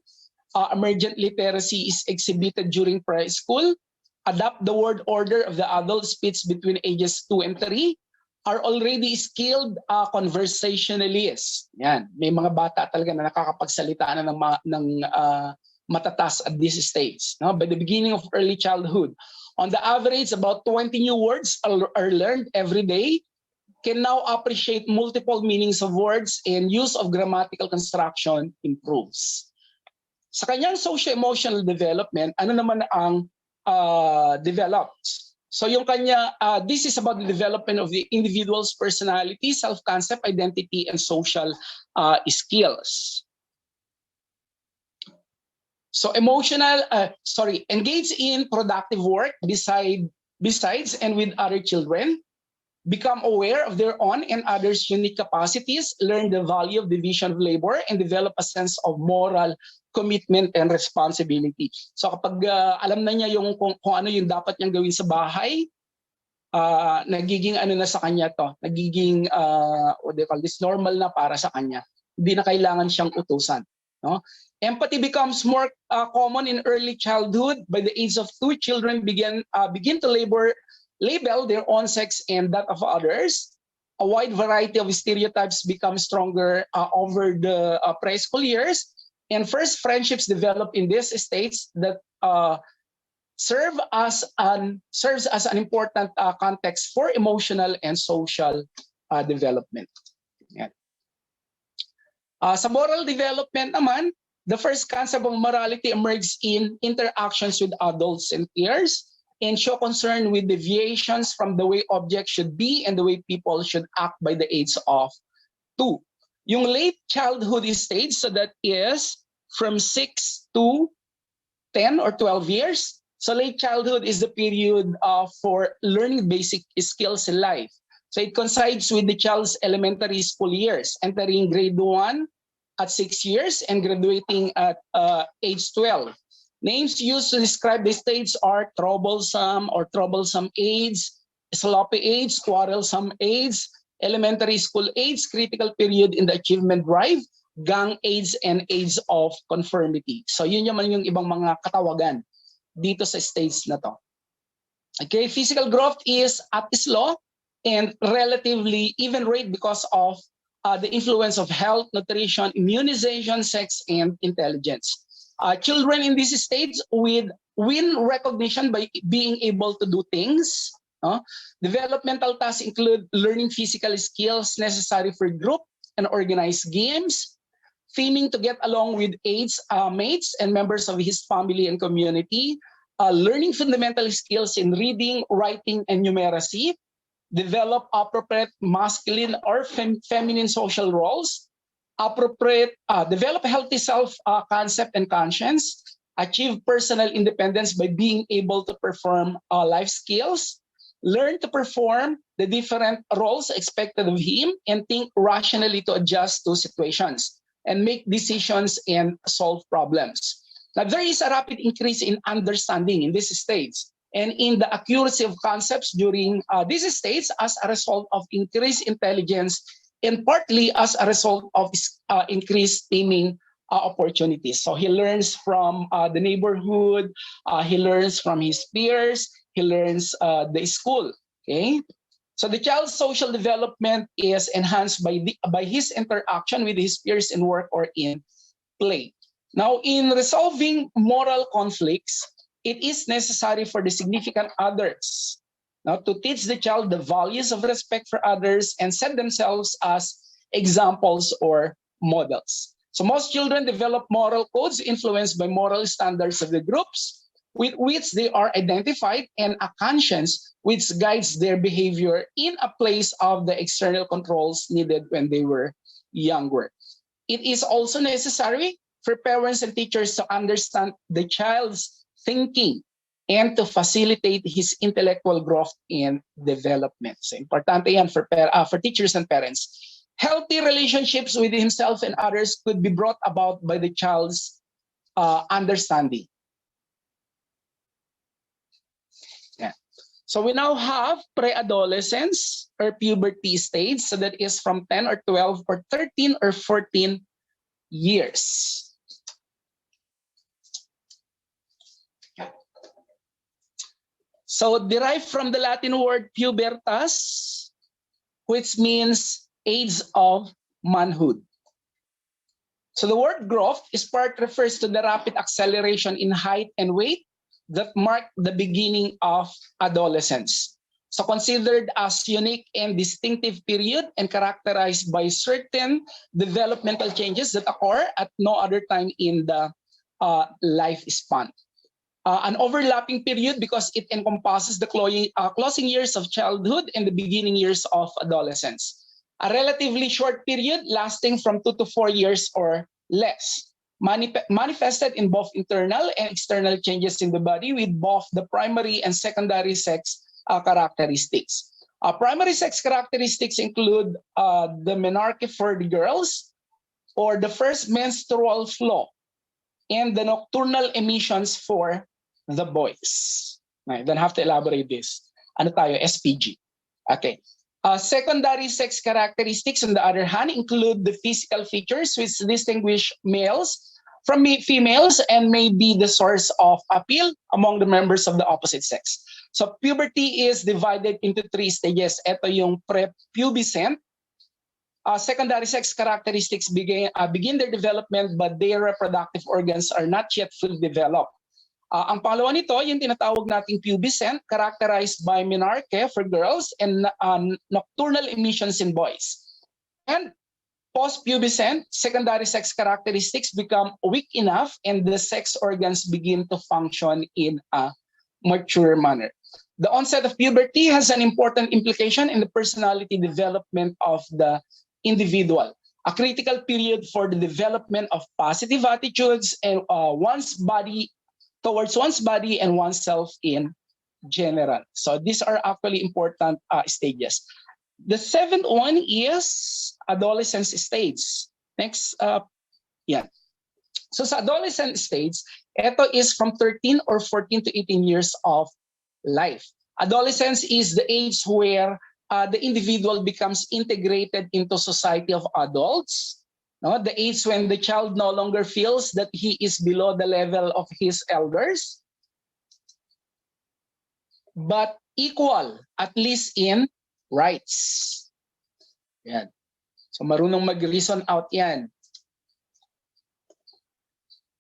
Emergent literacy is exhibited during preschool. Adapt the word order of the adult speech between ages 2 and 3. Are already skilled conversationalists. Yan, may mga bata talaga na nakakapagsalita na ng matatas at this stage. No? By the beginning of early childhood, on the average, about 20 new words are learned every day. Can now appreciate multiple meanings of words and use of grammatical construction improves. Sa kanyang socio-emotional development, ano naman ang developed? So yung kanya, this is about the development of the individual's personality, self-concept, identity, and social skills. So engage in productive work besides and with other children. Become aware of their own and others' unique capacities, learn the value of division of labor, and develop a sense of moral commitment and responsibility. So kapag alam na niya yung kung ano yung dapat niyang gawin sa bahay, nagiging ano na sa kanya to, nagiging what they call this, normal na para sa kanya. Hindi na kailangan siyang utusan. No? Empathy becomes more common in early childhood. By the age of 2, children begin to label their own sex and that of others. A wide variety of stereotypes become stronger over the preschool years. And first friendships develop in these states that serves as an important context for emotional and social development. Yan. Sa moral development naman, The first concept of morality emerges in interactions with adults and peers and show concern with deviations from the way objects should be and the way people should act by the age of 2. Yung late childhood stage, so that is from 6 to 10 or 12 years. So late childhood is the period for learning basic skills in life. So it coincides with the child's elementary school years, entering grade 1 at 6 years and graduating at age 12. Names used to describe the stage are troublesome or troublesome age, sloppy age, quarrelsome age, elementary school age, critical period in the achievement drive, gang age, and age of conformity. So yun yung ibang mga katawagan dito sa stage na to. Okay, physical growth is at slow and relatively even rate because of the influence of health, nutrition, immunization, sex, and intelligence. Children in this stage win recognition by being able to do things. Developmental tasks include learning physical skills necessary for group and organized games, theming to get along with age mates and members of his family and community, learning fundamental skills in reading, writing, and numeracy, develop appropriate masculine or feminine social roles, develop healthy self-concept and conscience, achieve personal independence by being able to perform life skills, learn to perform the different roles expected of him, and think rationally to adjust to situations and make decisions and solve problems. Now, there is a rapid increase in understanding in this stage and in the accuracy of concepts during this stage as a result of increased intelligence and partly as a result of increased teaming opportunities. So he learns from the neighborhood, he learns from his peers, he learns the school. Okay, so the child's social development is enhanced by his interaction with his peers in work or in play. Now, in resolving moral conflicts, it is necessary for the significant others now to teach the child the values of respect for others and set themselves as examples or models. So most children develop moral codes influenced by moral standards of the groups with which they are identified and a conscience which guides their behavior in a place of the external controls needed when they were younger. It is also necessary for parents and teachers to understand the child's thinking and to facilitate his intellectual growth and development. So importante yan for teachers and parents. Healthy relationships with himself and others could be brought about by the child's understanding. Yeah. So we now have pre-adolescence or puberty stage. So that is from 10 or 12 or 13 or 14 years. So derived from the Latin word pubertas, which means age of manhood. So the word growth is part refers to the rapid acceleration in height and weight that mark the beginning of adolescence. So considered as unique and distinctive period and characterized by certain developmental changes that occur at no other time in the lifespan. An overlapping period because it encompasses the closing years of childhood and the beginning years of adolescence. A relatively short period lasting from 2 to 4 years or less, manifested in both internal and external changes in the body with both the primary and secondary sex characteristics. Primary sex characteristics include the menarche for the girls or the first menstrual flow and the nocturnal emissions for the boys. I don't have to elaborate this. Ano tayo? SPG. Okay. Secondary sex characteristics, on the other hand, include the physical features which distinguish males from females and may be the source of appeal among the members of the opposite sex. So puberty is divided into 3 stages. Ito yung prepubescent. Secondary sex characteristics begin their development but their reproductive organs are not yet fully developed. Ang pangalawa nito, yung tinatawag nating pubescent, characterized by menarche for girls and nocturnal emissions in boys. And Post-pubescent, secondary sex characteristics become weak enough and the sex organs begin to function in a mature manner. The onset of puberty has an important implication in the personality development of the individual, a critical period for the development of positive attitudes and towards one's body and oneself in general. So these are actually important stages. The seventh one is adolescence stage. Next, yeah. So sa adolescent stage, ito is from 13 or 14 to 18 years of life. Adolescence is the age where the individual becomes integrated into society of adults. No? The age when the child no longer feels that he is below the level of his elders, but equal, at least in rights. Yan. So marunong mag-reason out yan.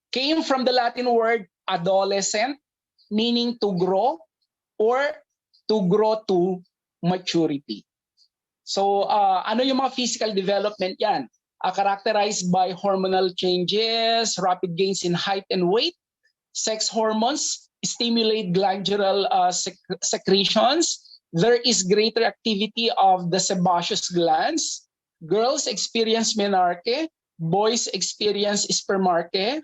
Came from the Latin word adolescent, meaning to grow or to grow to maturity. So ano yung mga physical development yan? Characterized by hormonal changes, rapid gains in height and weight, sex hormones stimulate glandular secretions. There is greater activity of the sebaceous glands. Girls experience menarche. Boys experience spermarche.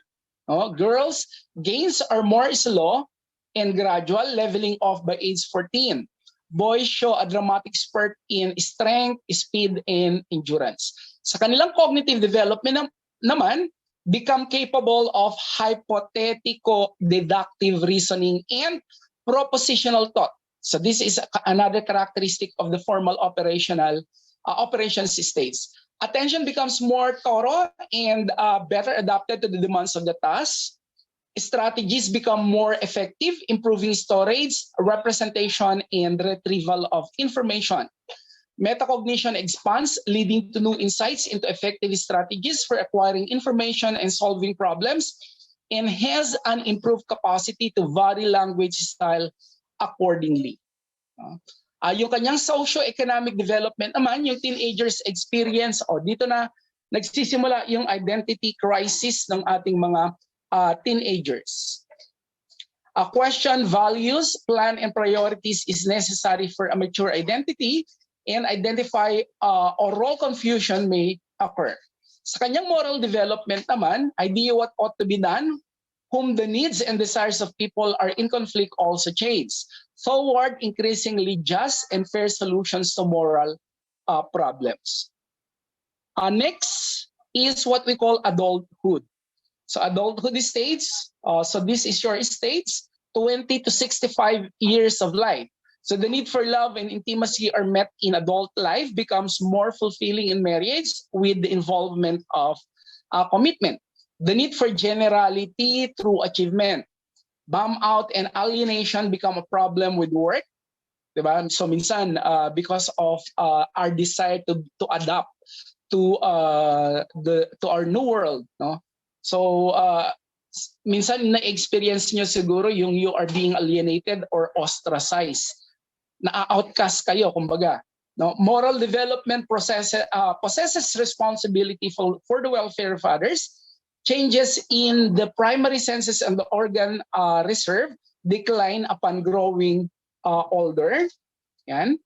Girls, gains are more slow and gradual, leveling off by age 14. Boys show a dramatic spurt in strength, speed, and endurance. Sa kanilang cognitive development naman, become capable of hypothetico-deductive reasoning and propositional thought. So this is another characteristic of the formal operations stage. Attention becomes more thorough and better adapted to the demands of the task. Strategies become more effective, improving storage, representation, and retrieval of information. Metacognition expands, leading to new insights into effective strategies for acquiring information and solving problems, and has an improved capacity to vary language style accordingly. Yung kanyang socio-economic development naman, yung teenagers experience, dito na nagsisimula yung identity crisis ng ating mga teenagers. Question values, plan, and priorities is necessary for a mature identity, and identify or role confusion may occur. Sa kanyang moral development naman, idea what ought to be done, whom the needs and desires of people are in conflict also change, toward increasingly just and fair solutions to moral problems. Next is what we call adulthood. So adulthood stage, so this is your stage, 20 to 65 years of life. So the need for love and intimacy are met in adult life, becomes more fulfilling in marriage with the involvement of commitment. The need for generality through achievement. Bum out and alienation become a problem with work. Diba? So minsan, because of our desire to adapt to our new world, no? So minsan na-experience nyo siguro yung you are being alienated or ostracized. Na-outcast kayo, kumbaga. No? Moral development possesses responsibility for the welfare of others. Changes in the primary senses and the organ reserve decline upon growing older. Yan.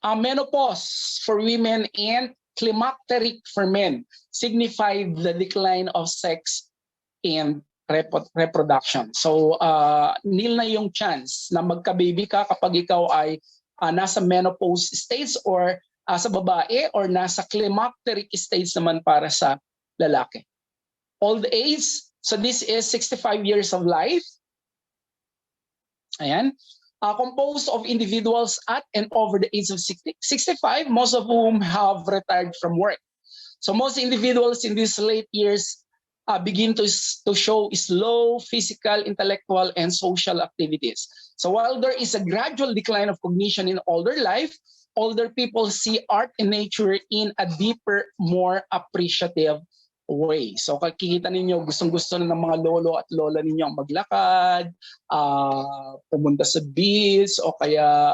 Menopause for women and climacteric for men signify the decline of sex and reproduction. So nil na yung chance na magka-baby ka kapag ikaw ay nasa menopause stage or sa babae, or nasa climacteric stage naman para sa lalaki. Old age, so this is 65 years of life. Ayan. Composed of individuals at and over the age of 65, most of whom have retired from work. So most individuals in these late years begin to show slow physical, intellectual, and social activities. So while there is a gradual decline of cognition in older life, older people see art and nature in a deeper, more appreciative way. So kikita ninyo, gustong-gusto na ng mga lolo at lola ninyo ang maglakad, pumunta sa beach, o kaya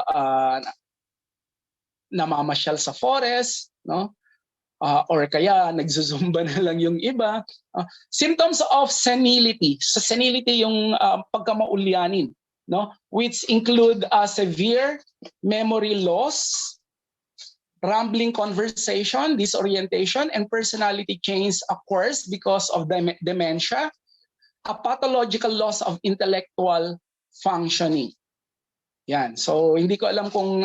namamasyal sa forest, no? or kaya nagzuzumba na lang yung iba. Symptoms of senility. So senility yung pagkamaulyanin, no? Which include severe memory loss, rambling conversation, disorientation, and personality change occurs because of dementia, a pathological loss of intellectual functioning. Yan. So hindi ko alam kung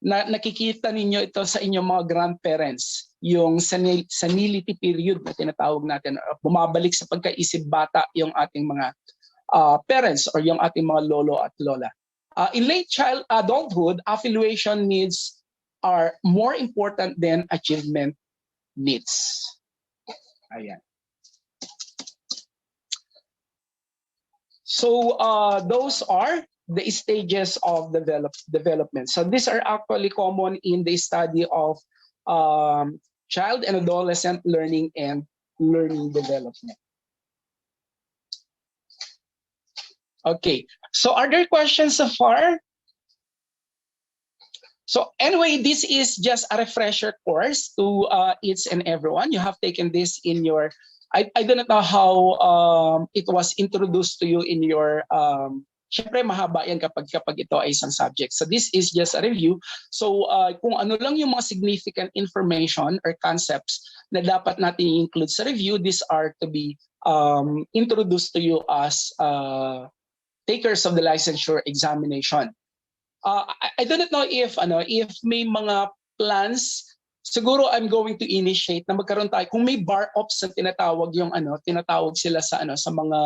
nakikita ninyo ito sa inyong mga grandparents, yung senility period na tinatawag natin, bumabalik sa pagkaisip bata yung ating mga parents or yung ating mga lolo at lola. In late child adulthood, affiliation needs are more important than achievement needs. Ayan. So those are the stages of development. So these are actually common in the study of child and adolescent learning and learning development. Okay, so are there questions so far? So anyway, this is just a refresher course to each and everyone. You have taken this in your, I don't know how it was introduced to you in your, syempre mahaba yan kapag ito ay isang subject. So this is just a review. So kung ano lang yung mga significant information or concepts na dapat natin include sa review, these are to be introduced to you as takers of the licensure examination. I don't know if may mga plans. Siguro I'm going to initiate na magkaroon tayo kung may bar ops na tinatawag sila sa sa mga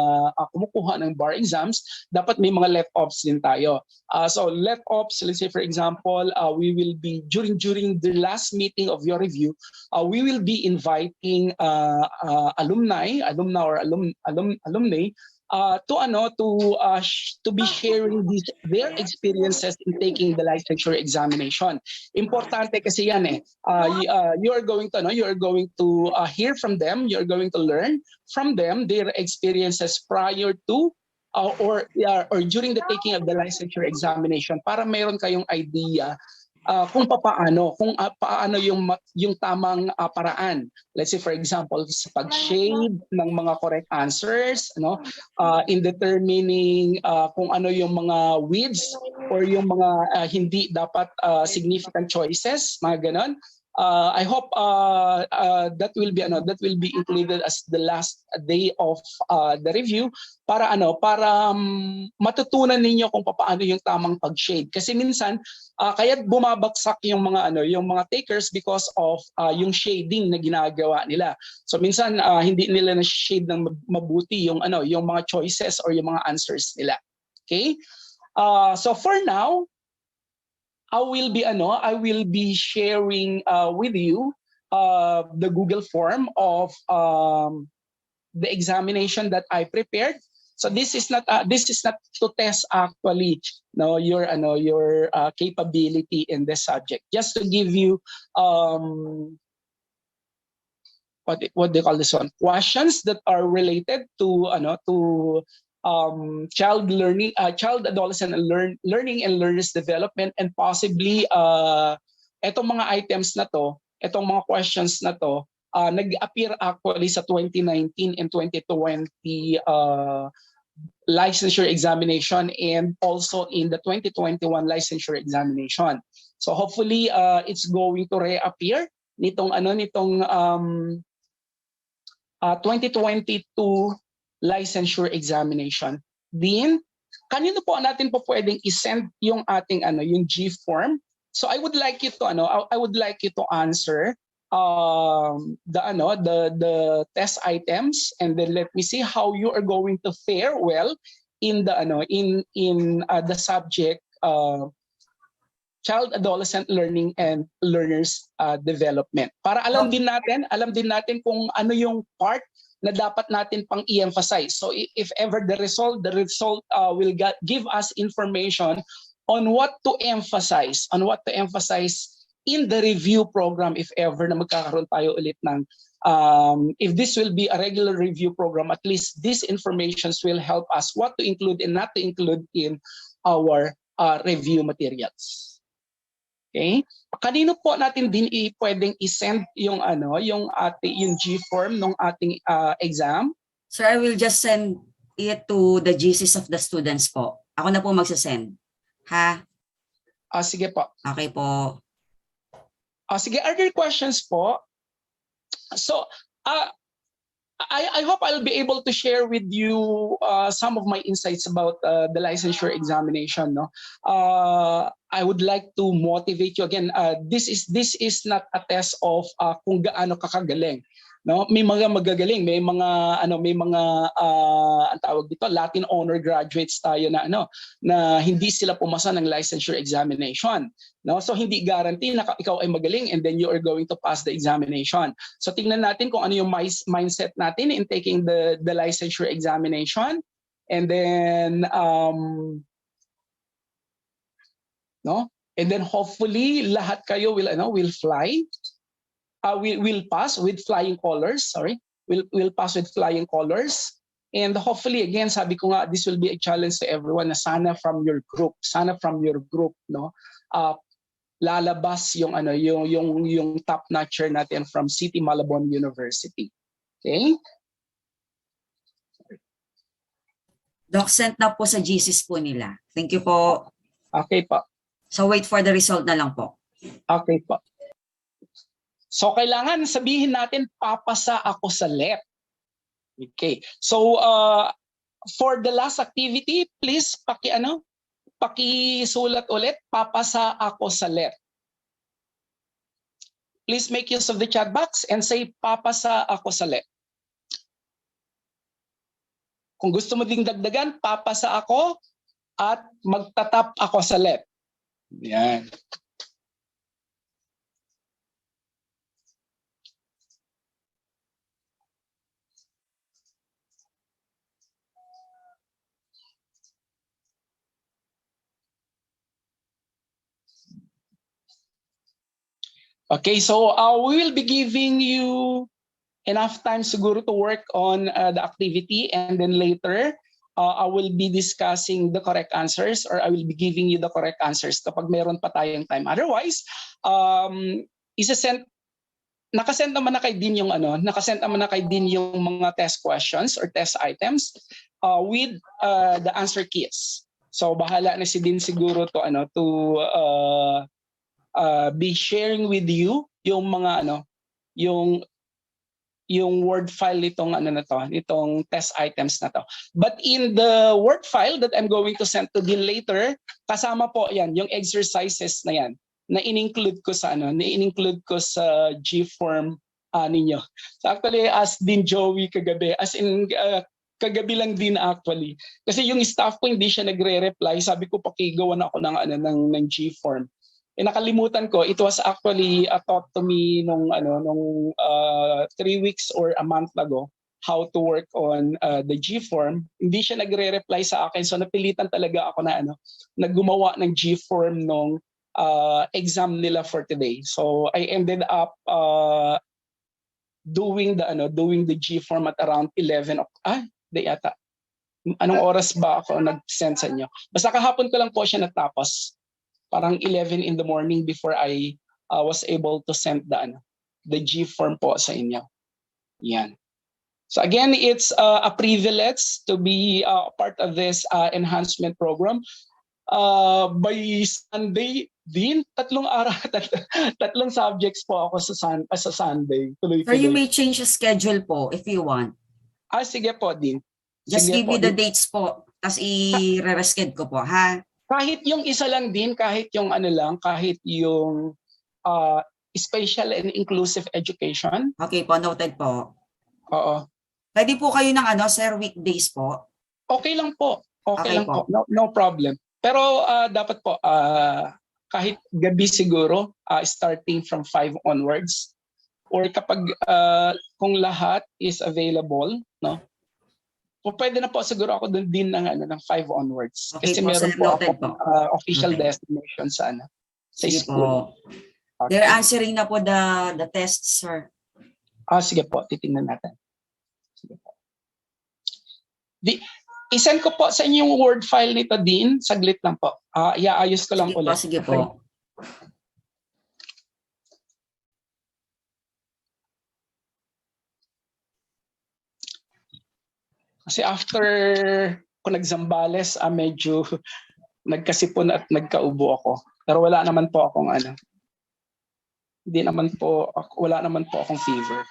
kumukuha ng bar exams, dapat may mga let ops din tayo. So let ops, let's say for example, we will be during the last meeting of your review, we will be inviting alumni or alumni to be sharing their experiences in taking the licensure examination. Importante kasi yan you are going to hear from them, you're going to learn from them their experiences prior to or during the taking of the licensure examination para mayroon kayong idea kung paano yung tamang paraan. Let's say for example, sa pag-shade ng mga correct answers, in determining kung ano yung mga weeds or yung mga hindi dapat significant choices, mga ganon. I hope that will be included as the last day of the review para matutunan ninyo kung paano yung tamang pag-shade. Kasi minsan kaya bumabagsak yung mga takers because of yung shading na ginagawa nila. So minsan hindi nila na shade ng mabuti yung mga choices or yung mga answers nila. Okay? So for now, I will be sharing with you the Google form of the examination that I prepared. So this is not to test actually your capability in this subject. Just to give you what they call this one, questions that are related to child learning, child adolescent learning and learners development, and possibly etong mga items na to, etong mga questions na to nag-appear actually sa 2019 and 2020 licensure examination and also in the 2021 licensure examination. So hopefully it's going to reappear nitong 2022 licensure examination. Then kanino po natin po pwedeng i-send yung ating yung G form? So I would like you to answer the test items, and then let me see how you are going to fare well in the the subject child adolescent learning and learners development. Para alam din natin kung ano yung part na dapat natin pang i-emphasize. So if ever the result will give us information on what to emphasize in the review program if ever na magkakaroon tayo ulit ng if this will be a regular review program, at least these informations will help us what to include and not to include in our review materials. Okay? Kanino po natin din pwedeng i-send yung yung G-form ng ating exam? Sir, I will just send it to the GCs of the students po. Ako na po magsasend. Ha? Sige po. Okay po. Sige, are there questions po? So, I hope I'll be able to share with you some of my insights about the licensure examination. No, I would like to motivate you again. This is not a test of kung gaano kakagaling. No, may mga magagaling, may mga ang tawag dito, Latin honor graduates tayo na na hindi sila pumasa ng licensure examination. No, so hindi guarantee na ikaw ay magaling and then you are going to pass the examination. So tingnan natin kung ano yung mindset natin in taking the licensure examination, and then and then hopefully lahat kayo will fly. Will pass with flying colors. Sorry, will pass with flying colors. And hopefully, again, sabi ko nga, this will be a challenge to everyone na sana from your group, no, lalabas yung top notcher natin from City Malabon University. Okay? Doc, sent na po sa GCs po nila. Thank you po. Okay po. So wait for the result na lang po. Okay po. So kailangan sabihin natin papasa ako sa LEP. Okay. So for the last activity, please pakisulat ulit, papasa ako sa LEP. Please make use of the chat box and say papasa ako sa LEP. Kung gusto mo ding dagdagan, papasa ako at magtatap ako sa LEP. Yan. Okay, so we will be giving you enough time siguro to work on the activity, and then later I will be discussing the correct answers, or I will be giving you the correct answers kapag meron pa tayong time. Otherwise, nakasend naman na kay Dean yung mga test questions or test items with the answer keys. So bahala na si Dean siguro to be sharing with you yung mga yung word file nitong test items na to. But in the word file that I'm going to send to Dean later, kasama po yan yung exercises na yan na in-include ko sa G-form ninyo. So actually, as Dean Joey kagabi, kagabi lang din actually. Kasi yung staff ko hindi siya nagre-reply, sabi ko pakigawan ako ng G-form. Nakalimutan ko, it was actually taught to me nung 3 weeks or a month ago how to work on the G-form. Hindi siya nagre-reply sa akin, so napilitan talaga ako na gumawa ng G-form nung exam nila for today. So I ended up doing the G-form at around 11 o'clock. Di yata. Anong oras ba ako nag-send sa inyo? Basta kahapon ko lang po siya natapos. Parang 11 in the morning before I was able to send the G-form po sa inyo. Yan. So again, it's a privilege to be part of this enhancement program. By Sunday din, tatlong subjects po ako sa Sunday. So you may change the schedule po if you want. Sige po din. Just give me the dates po, tapos i-reschedule ko po, ha? Kahit yung isa lang din, kahit yung kahit yung special and inclusive education. Okay po, noted po. Oo. Pwede po kayo ng sir, weekdays po? Okay lang po. Okay lang po. No problem. Pero dapat po, kahit gabi siguro, starting from 5 onwards. Or kapag kung lahat is available, no? O pwede na po siguro ako doon din ng 5 onwards. Okay kasi po, meron sir, po noted ako po. official Okay. destination sa Sige school. po. Okay. They're answering na po the tests, sir. Sige po, titingnan natin. Sige po. I-send ko po sa inyo yung word file nito din. Saglit lang po. Iaayos ko lang Sige po, ulit. sige po. Kasi after ko nagsambales, medyo nagkasipon at nagkaubo ako. Pero wala naman po akong ano. Hindi naman po, wala naman po akong fever.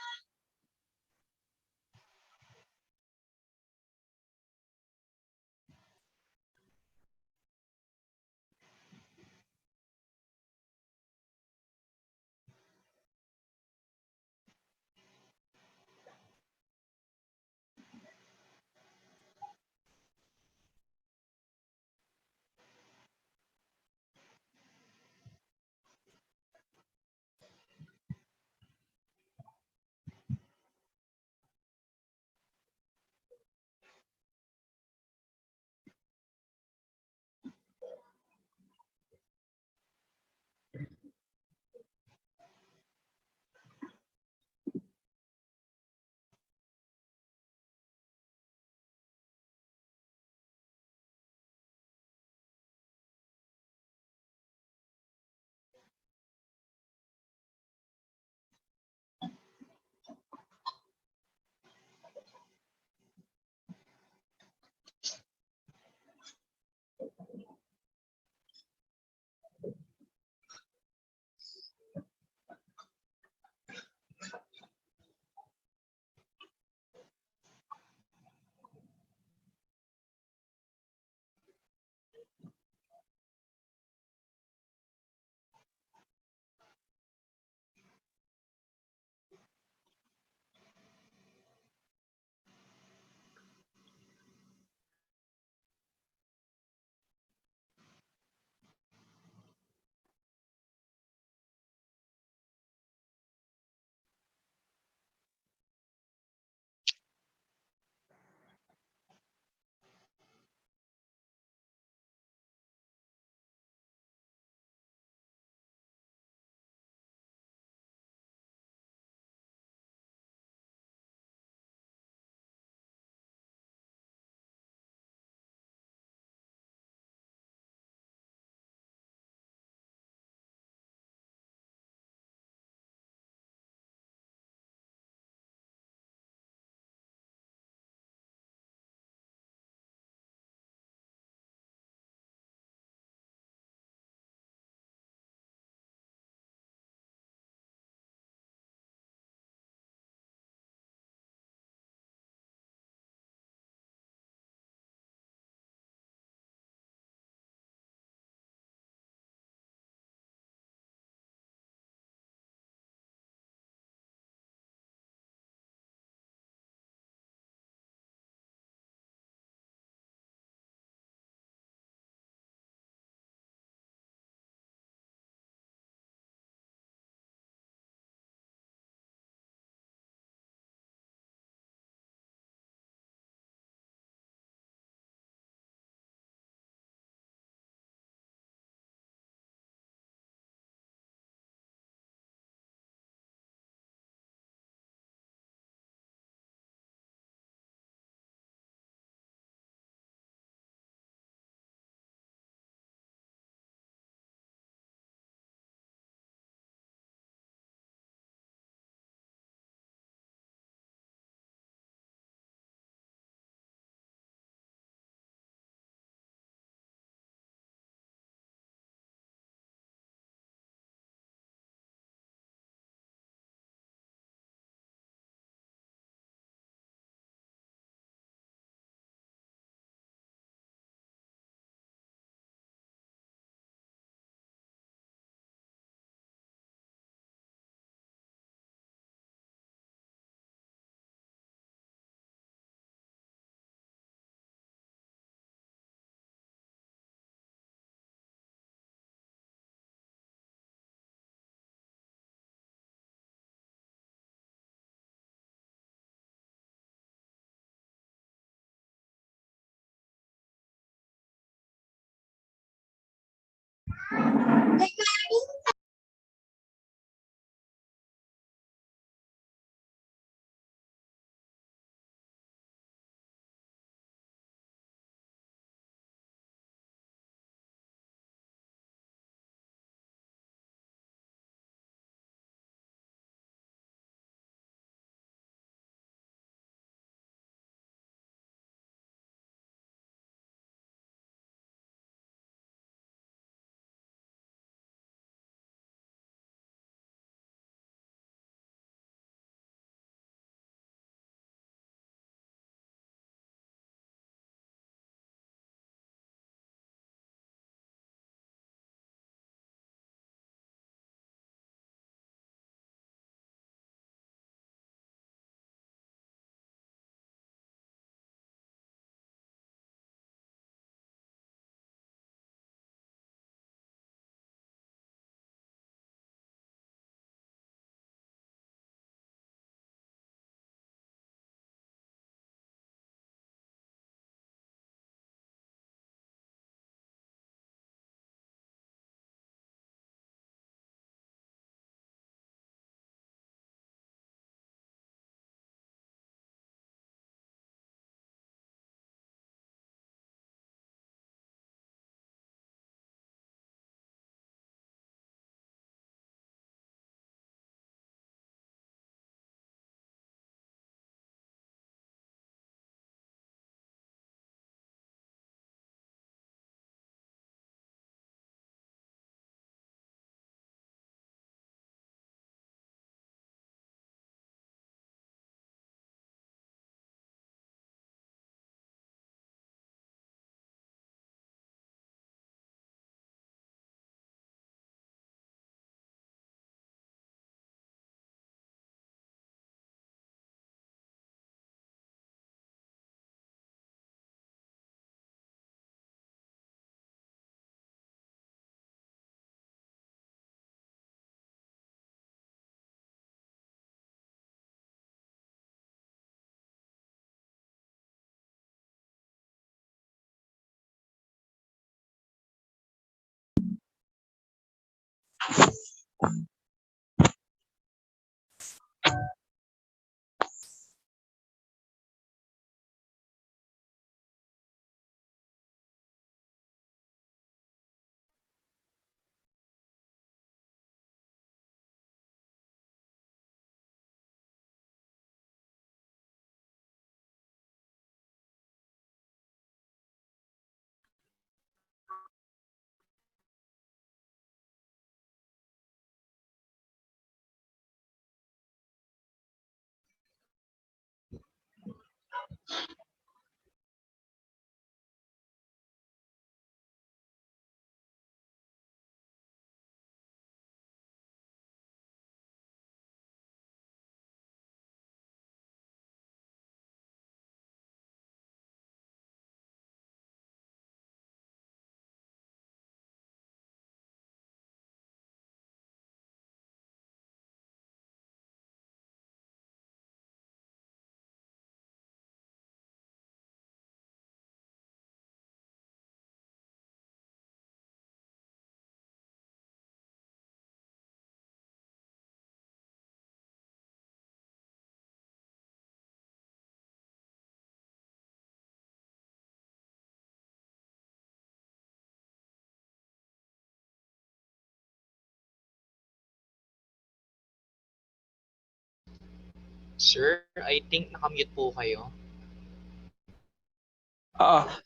Sir, I think nakamute po kayo.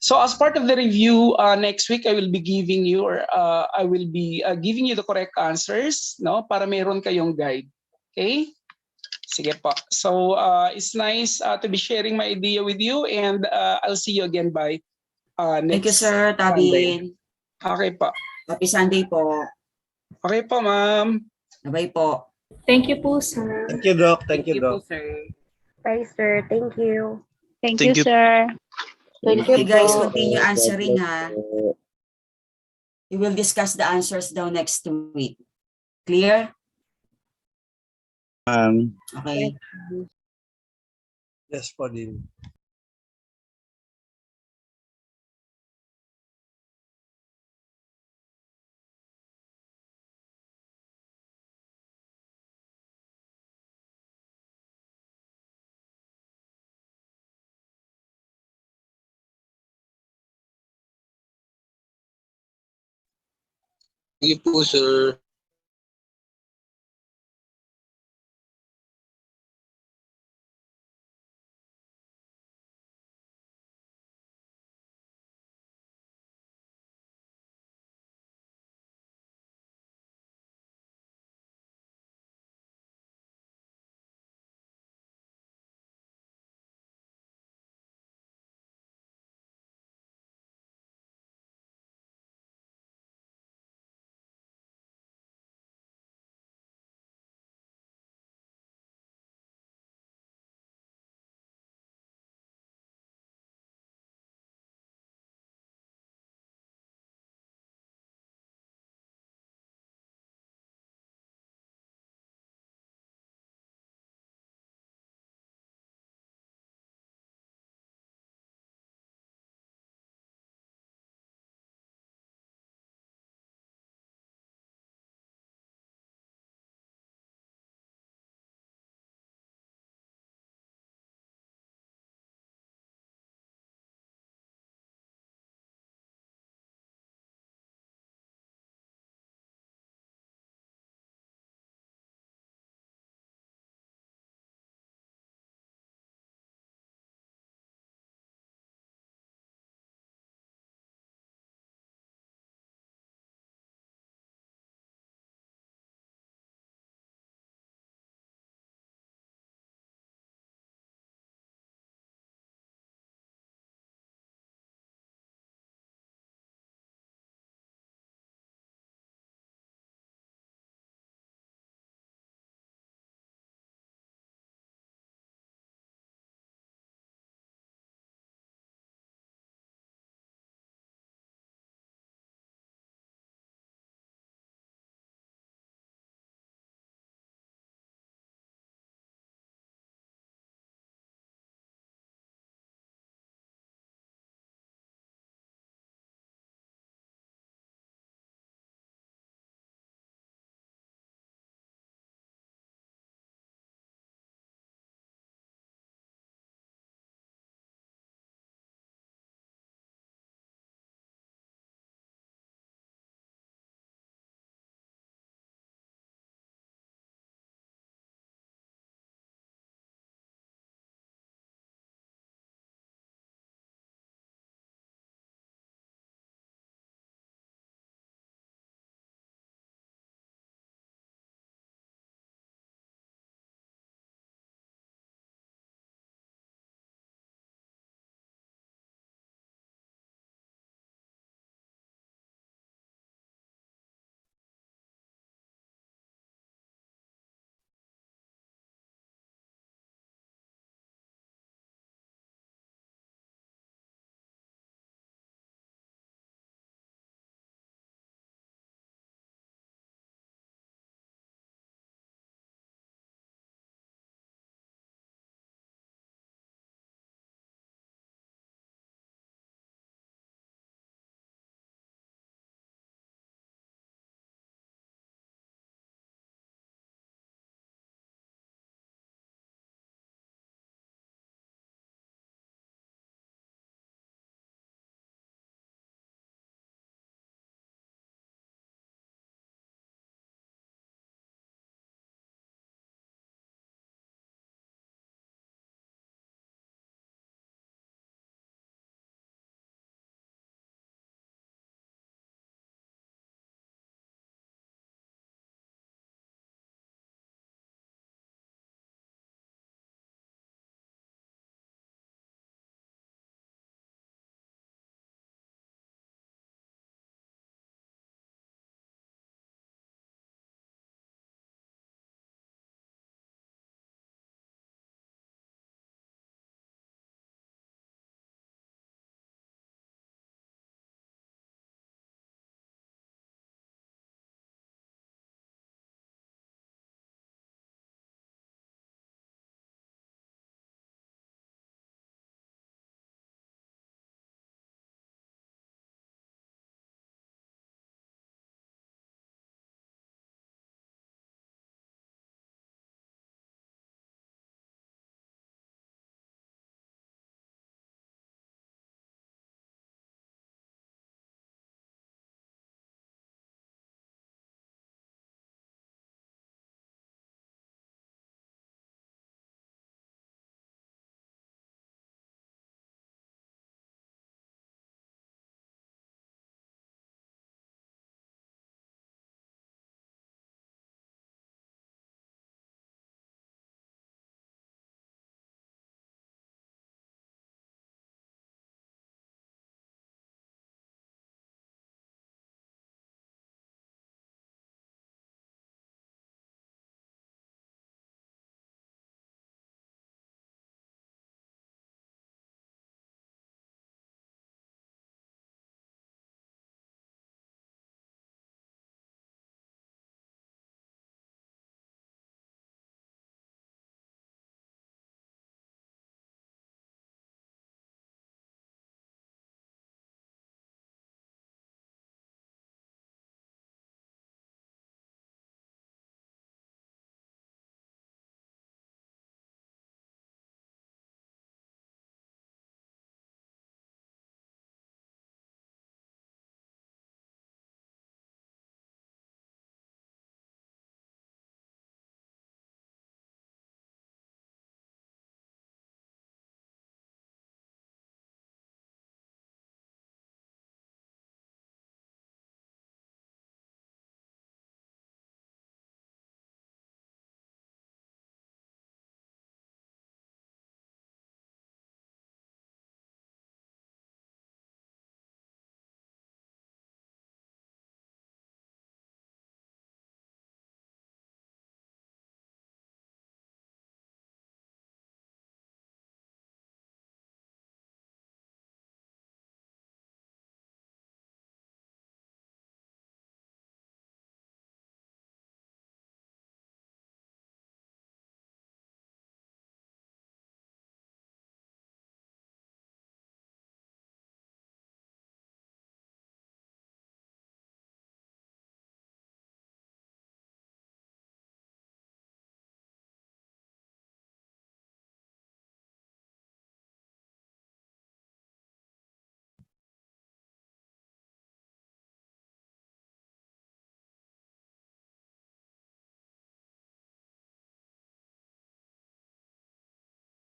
So as part of the review, next week I will be giving you giving you the correct answers, no, para meron kayong guide. Okay? Sige po. So it's nice to be sharing my idea with you, and I'll see you again by Thank you, next Sir Sunday. Tabin. Okay po. Happy Sunday po. Okay po, ma'am. Bye po. Thank you po, sir. Thank you, Doc. Thank you, Doc. sir. Bye, sir. Thank you. Thank you, sir. Thank Okay, you guys, po. continue answering, ha. We will discuss the answers daw next week. Clear? Okay. Yes po din. Sige po, sir.